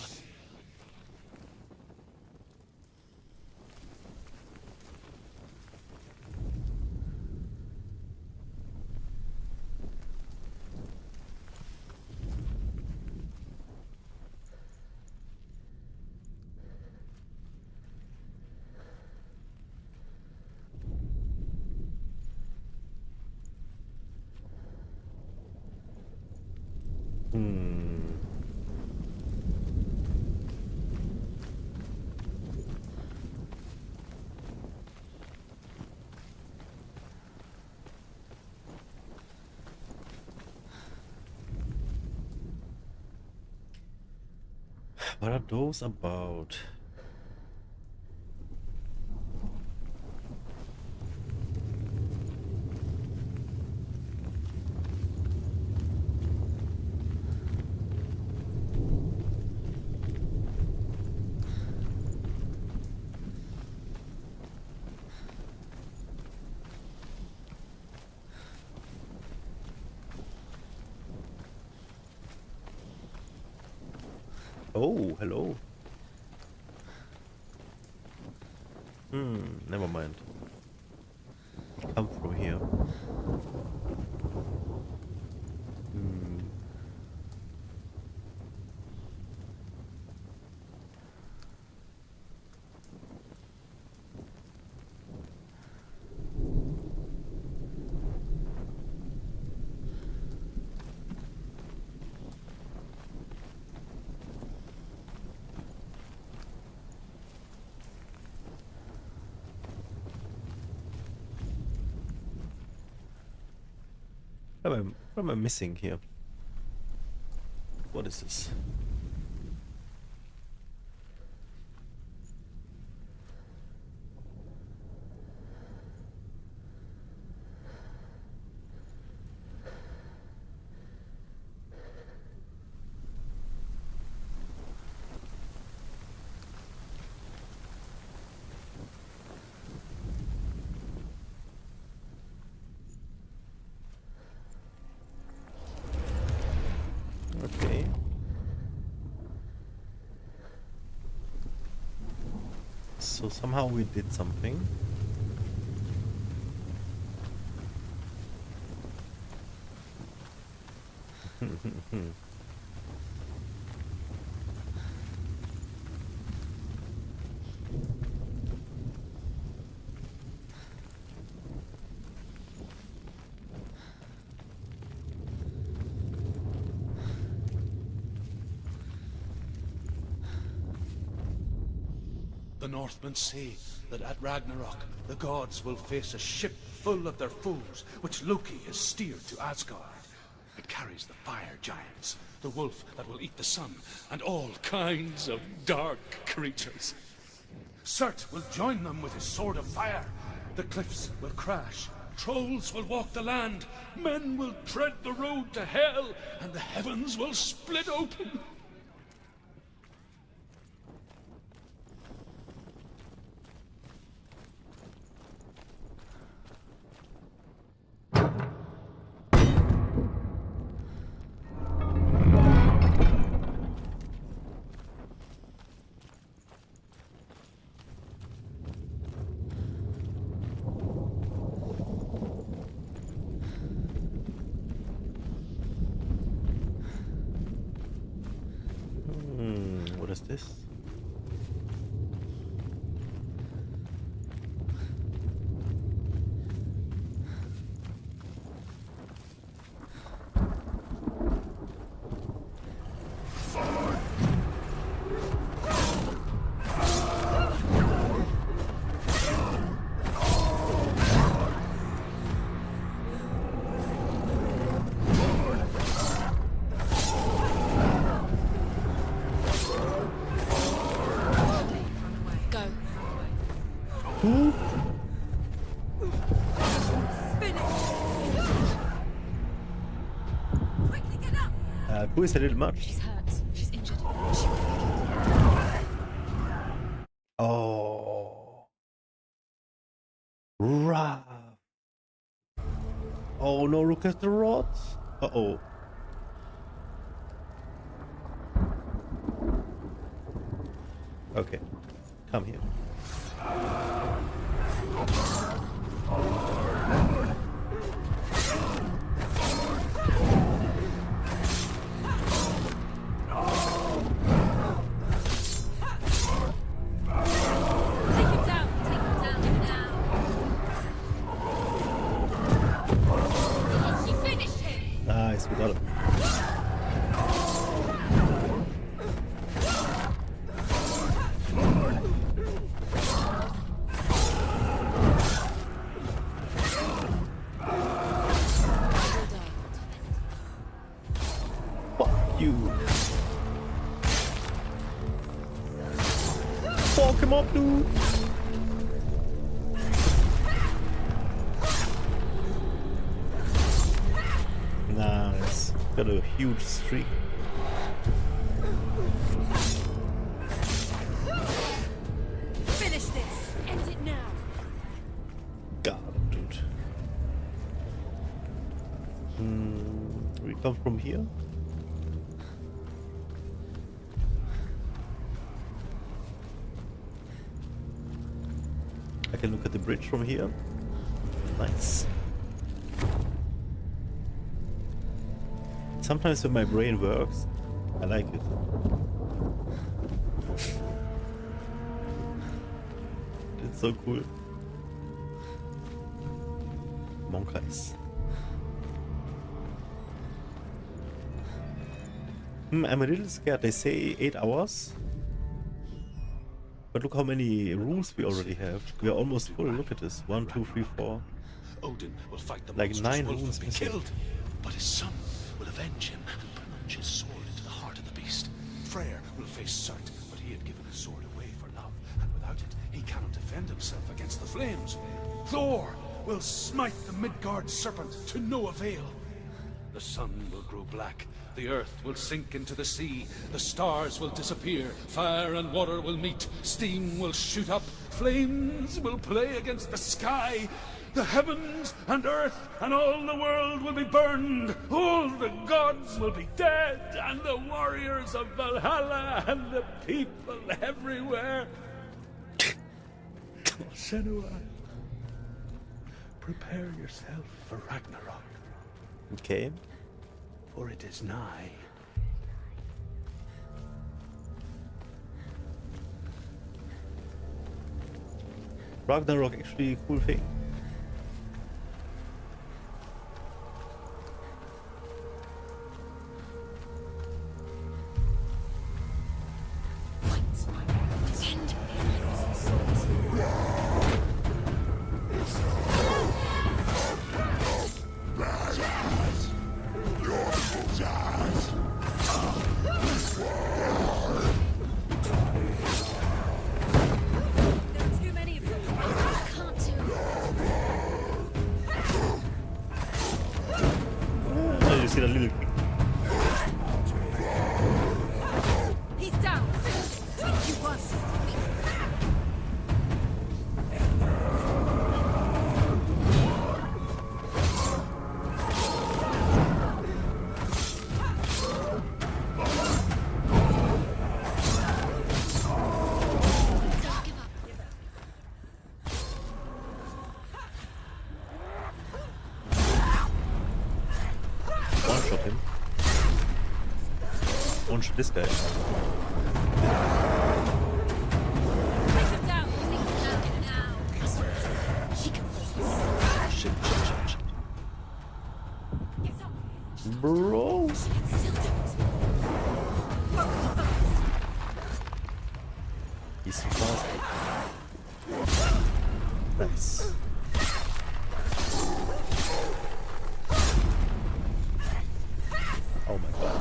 What are those about? Oh, hello. Never mind. Come through here. What am I missing here? What is this? Okay. So somehow we did something. The Northmen say that at Ragnarok, the gods will face a ship full of their foes, which Loki has steered to Asgard. It carries the fire giants, the wolf that will eat the sun, and all kinds of dark creatures. Surt will join them with his sword of fire. The cliffs will crash, trolls will walk the land, men will tread the road to hell, and the heavens will split open. Ooh. Quickly get up! Who is a little much? She's hurt. She's injured. Oh. Rough. Oh no, look at the rods. Uh-oh. Okay. Come here. Nice, we got him. Fuck you. Fuck him up, dude. Nice. Got a huge streak. Finish this! End it now! Got him, dude. We come from here? I can look at the bridge from here. Nice. Sometimes when my brain works, I like it. It's so cool. Monkey's. I'm a little scared. They say 8 hours. But look how many rooms we already have. We are almost full. Look at this. 1, 2, 3, 4. Odin will fight the Like monstrous 9 wolf rooms and be missing. killed, but his son will avenge him and plunge his sword into the heart of the beast. Freyr will face Surt, but he had given his sword away for love, and without it, he cannot defend himself against the flames. Thor will smite the Midgard serpent to no avail. The sun will grow black, the earth will sink into the sea, the stars will disappear, fire and water will meet, steam will shoot up, flames will play against the sky, the heavens and earth and all the world will be burned, all the gods will be dead, and the warriors of Valhalla and the people everywhere. Senua, prepare yourself for Ragnarok. Okay. For it is nigh. Ragnarok actually a cool thing. See the little He's down! You was! one-shot him. One-shot this guy. Shit. Bro. He's fast. Nice. Oh my god.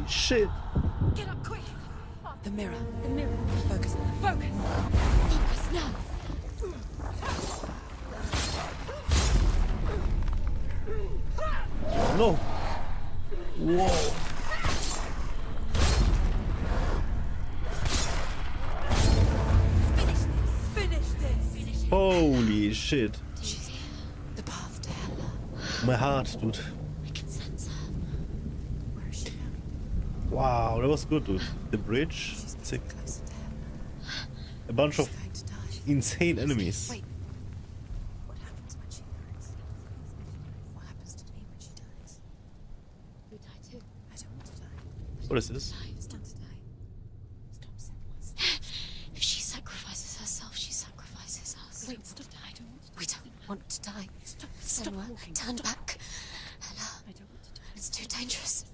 shit! Get up quick! The mirror. The mirror. Focus. Focus! Focus now! No! Whoa! Finish this! Holy shit! She's here. The path to hell. My heart, dude. I can sense her. Where is she now? Wow, that was good, dude. The bridge, sick. Closer to hell. A bunch of She's going to die. insane enemies. Wait. What happens when she dies? What happens to me when she dies? We die too. I don't want to die. What is this? Stop to die. Stop, Senua. If she sacrifices herself, she sacrifices us. Wait, stop. I don't want to die. We don't want to die. Stop. Senua, Stop walking. turn Stop. back. Ella, I don't want to die. it's too dangerous.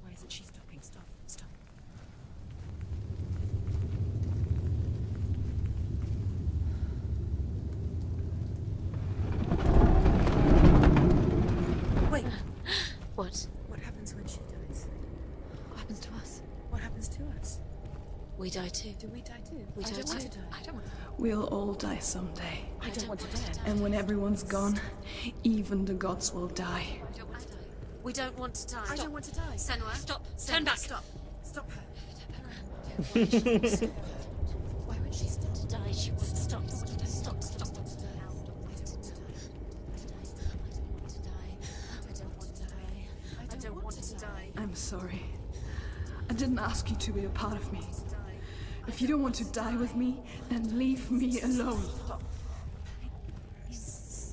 Why isn't she stopping? Stop. Stop. Wait. What? What happens when she dies? What happens to us? What happens to us? We die too. Do we die too? We I die don't want too. to die. I don't want to die. We'll all die someday. I don't want to die. And when everyone's gone, even the gods will die. I don't want to die. We don't want to die. I don't want to die. Senua, Stop. Turn back. Stop. Stop her. Why would she stop to die? She won't stop. Stop. I don't want to die. I'm sorry. I didn't ask you to be a part of me. If you don't want to die with me, then leave me alone.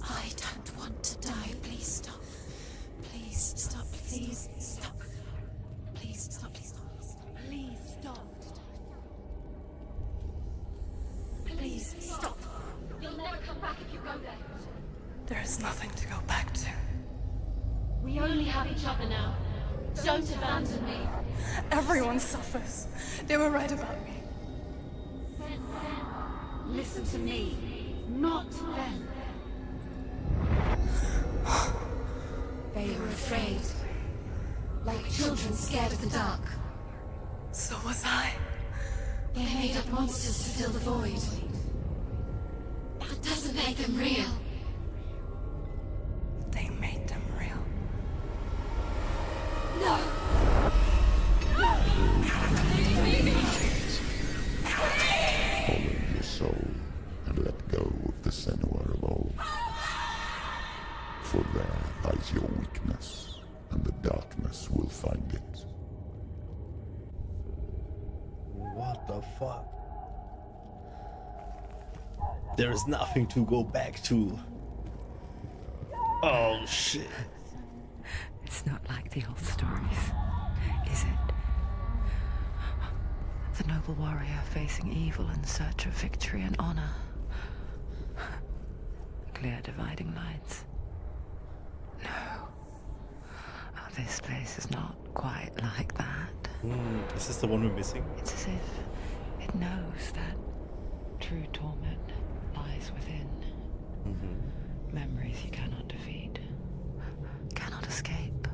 I don't want to die. Please stop. Please stop. Please stop. Please stop. Please stop. Please stop. Please stop. You'll never come back if you go there. There is nothing to go back to. We only have each other now. Don't abandon me. Everyone suffers. They were right about me. Listen to me, not them. They were afraid. Like children scared of the dark. So was I. They made up monsters to fill the void. That doesn't make them real. They made them real. No! Follow your soul and let go of the Senua of old. For there lies your weakness, and the darkness will find it. What the fuck? There is nothing to go back to. Oh shit. It's not like the old stories, is it? The noble warrior facing evil in search of victory and honor. Clear dividing lines. No. Oh, this place is not quite like that. Is this the one we're missing? It's as if it knows that true torment lies within. Memories you cannot defeat, cannot escape.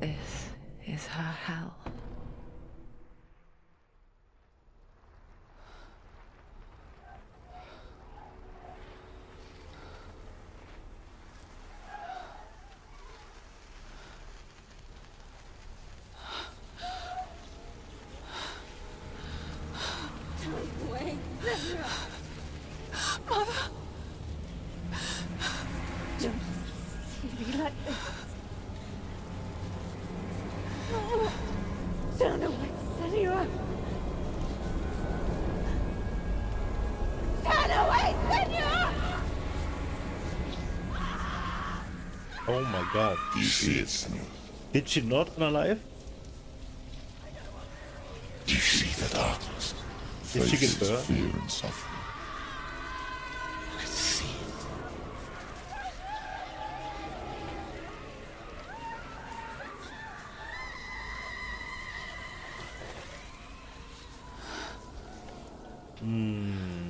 This is her hell. Wait, Mother! don't see me like this. Turn away, Senua! Turn away, Senua! Oh my god. You see it, Senua? Did she not unalive? You see the darkness? Did she get Faces burned? fear and suffering. I can see it.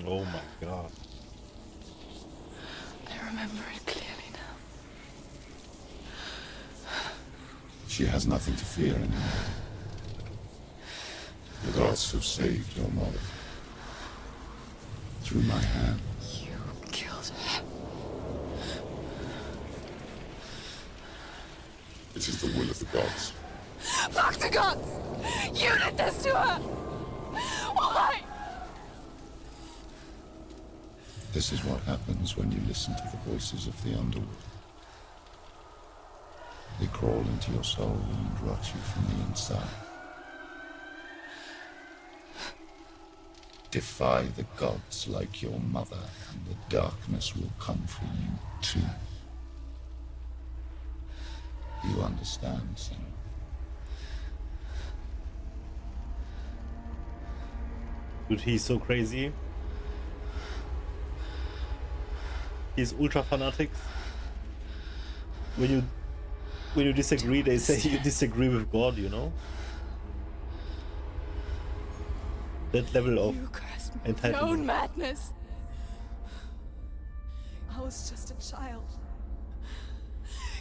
Oh my god. I remember it clearly now. She has nothing to fear anymore. The gods have saved your mother. Through my hand. You killed her. It is the will of the gods. Fuck the gods! You did this to her! Why? This is what happens when you listen to the voices of the underworld. They crawl into your soul and rot you from the inside. Defy the gods like your mother, and the darkness will come for you too. You understand, son? Dude, he's so crazy. He's ultra fanatics. When you disagree, they say you disagree with God, you know? That level of entitlement. Your own madness. I was just a child.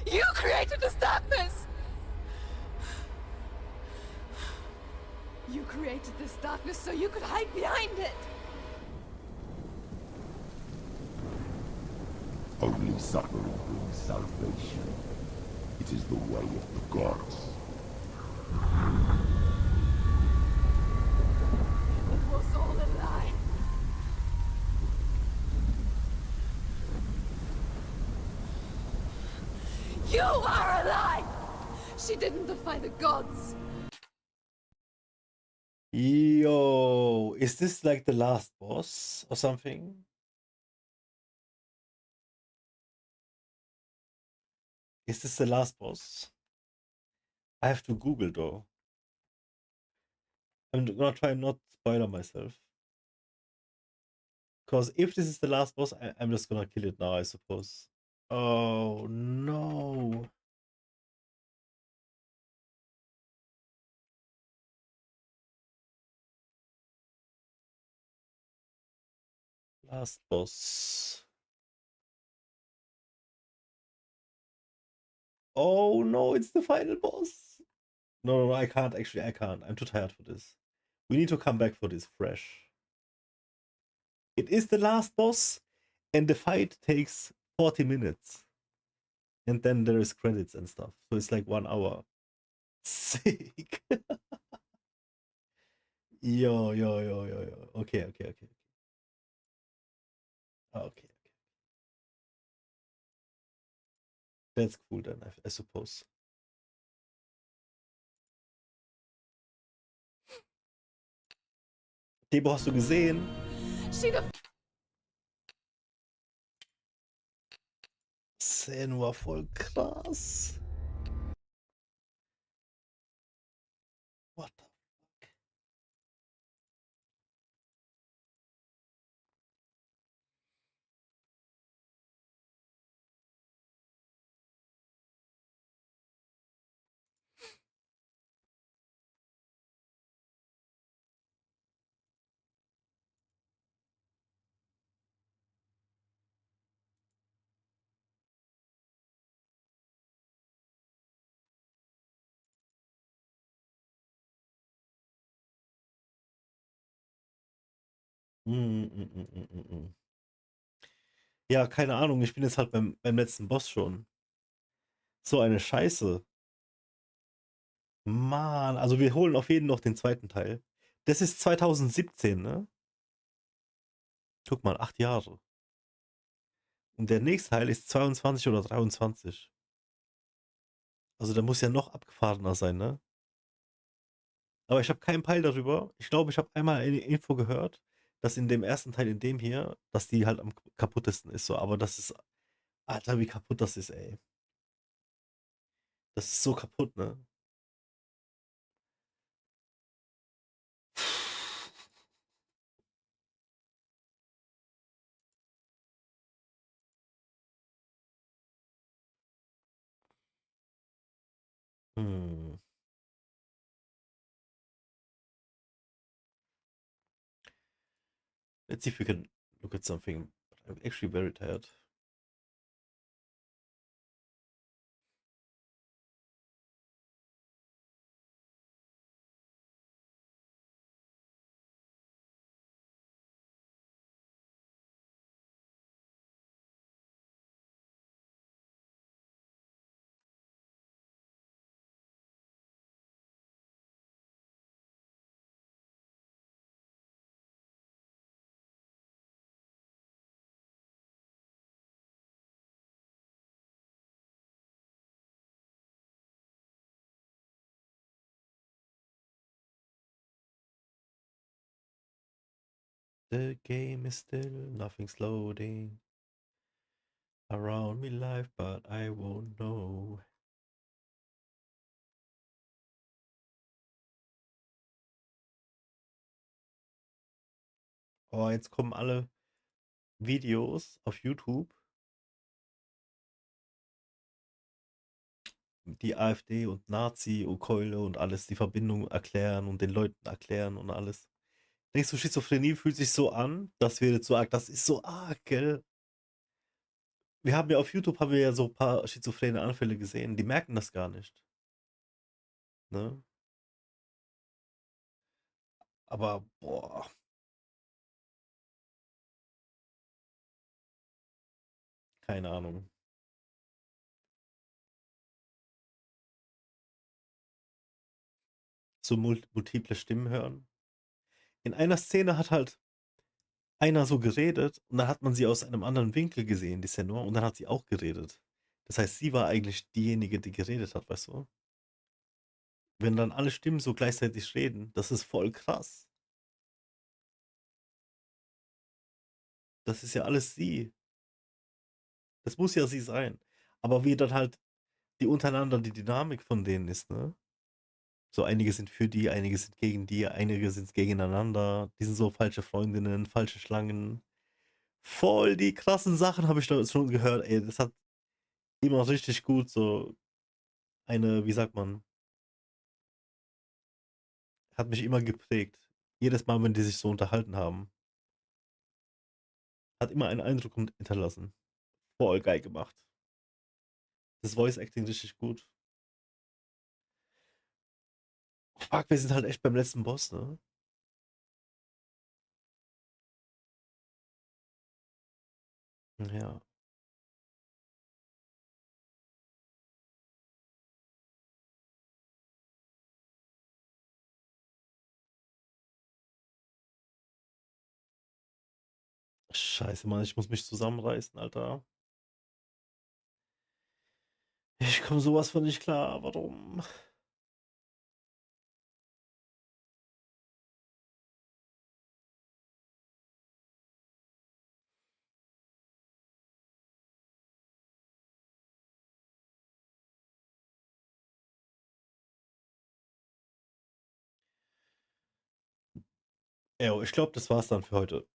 You created this darkness! You created this darkness so you could hide behind it. Only suffering brings salvation. It is the way of the gods. It was all a lie. You are a lie! She didn't defy the gods. Yo, is this like the last boss or something? Is this the last boss? I have to Google though. I'm gonna try not spoiler myself. Because if this is the last boss, I'm just gonna kill it now, I suppose. Oh no. Last boss. Oh no, it's the final boss. No, I can't actually. I can't. I'm too tired for this. We need to come back for this fresh. It is the last boss, and the fight takes 40 minutes. And then there is credits and stuff. So it's like 1 hour. Sick. Yo. Okay. Okay. That's cool then, I suppose. Debo, hast du gesehen? Szene war voll krass. What the fuck? Ja, keine Ahnung. Ich bin jetzt halt beim letzten Boss schon. So eine Scheiße. Mann, also wir holen auf jeden noch den zweiten Teil. Das ist 2017, ne? Guck mal, 8 Jahre. Und der nächste Teil ist 22 oder 23. Also der muss ja noch abgefahrener sein, ne? Aber ich habe keinen Peil darüber. Ich glaube, ich habe einmal eine Info gehört, dass in dem ersten Teil, in dem hier, dass die halt am kaputtesten ist. So, aber das ist, Alter, wie kaputt das ist, ey. Das ist so kaputt, ne? Hmm. Let's see if we can look at something. I'm actually very tired. The game is still, nothing's loading around me life, but I won't know. Oh, jetzt kommen alle Videos auf YouTube, die AfD und Nazi und Keule und alles, die Verbindung erklären und den Leuten erklären und alles. Denkst du, Schizophrenie fühlt sich so an, das wäre zu arg, das ist so arg, gell? Wir haben ja auf YouTube haben wir ja so ein paar schizophrene Anfälle gesehen, die merken das gar nicht. Ne? Aber boah. Keine Ahnung. So multiple Stimmen hören. In einer Szene hat halt einer so geredet und dann hat man sie aus einem anderen Winkel gesehen, die Senor, und dann hat sie auch geredet. Das heißt, sie war eigentlich diejenige, die geredet hat, weißt du? Wenn dann alle Stimmen so gleichzeitig reden, das ist voll krass. Das ist ja alles sie. Das muss ja sie sein. Aber wie dann halt die untereinander die Dynamik von denen ist, ne? So einige sind für die, einige sind gegen die, einige sind gegeneinander. Die sind so falsche Freundinnen, falsche Schlangen. Voll die krassen Sachen habe ich da schon gehört. Ey, das hat immer richtig gut so eine, wie sagt man, hat mich immer geprägt. Jedes Mal, wenn die sich so unterhalten haben, hat immer einen Eindruck hinterlassen. Voll geil gemacht. Das Voice Acting richtig gut. Fuck, wir sind halt echt beim letzten Boss, ne? Ja. Scheiße, Mann, ich muss mich zusammenreißen, Alter. Ich komme sowas von nicht klar. Warum? Ja, ich glaube, das war's dann für heute.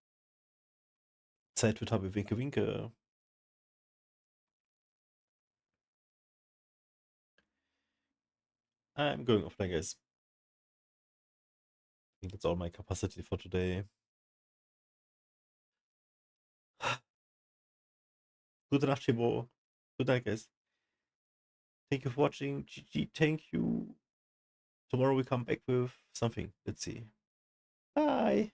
Zeit für Tabi Winke Winke. I'm going offline, guys. I think that's all my capacity for today. Gute Nacht, Chibo. Good night, guys. Thank you for watching. GG, thank you. Tomorrow we come back with something. Let's see. Bye.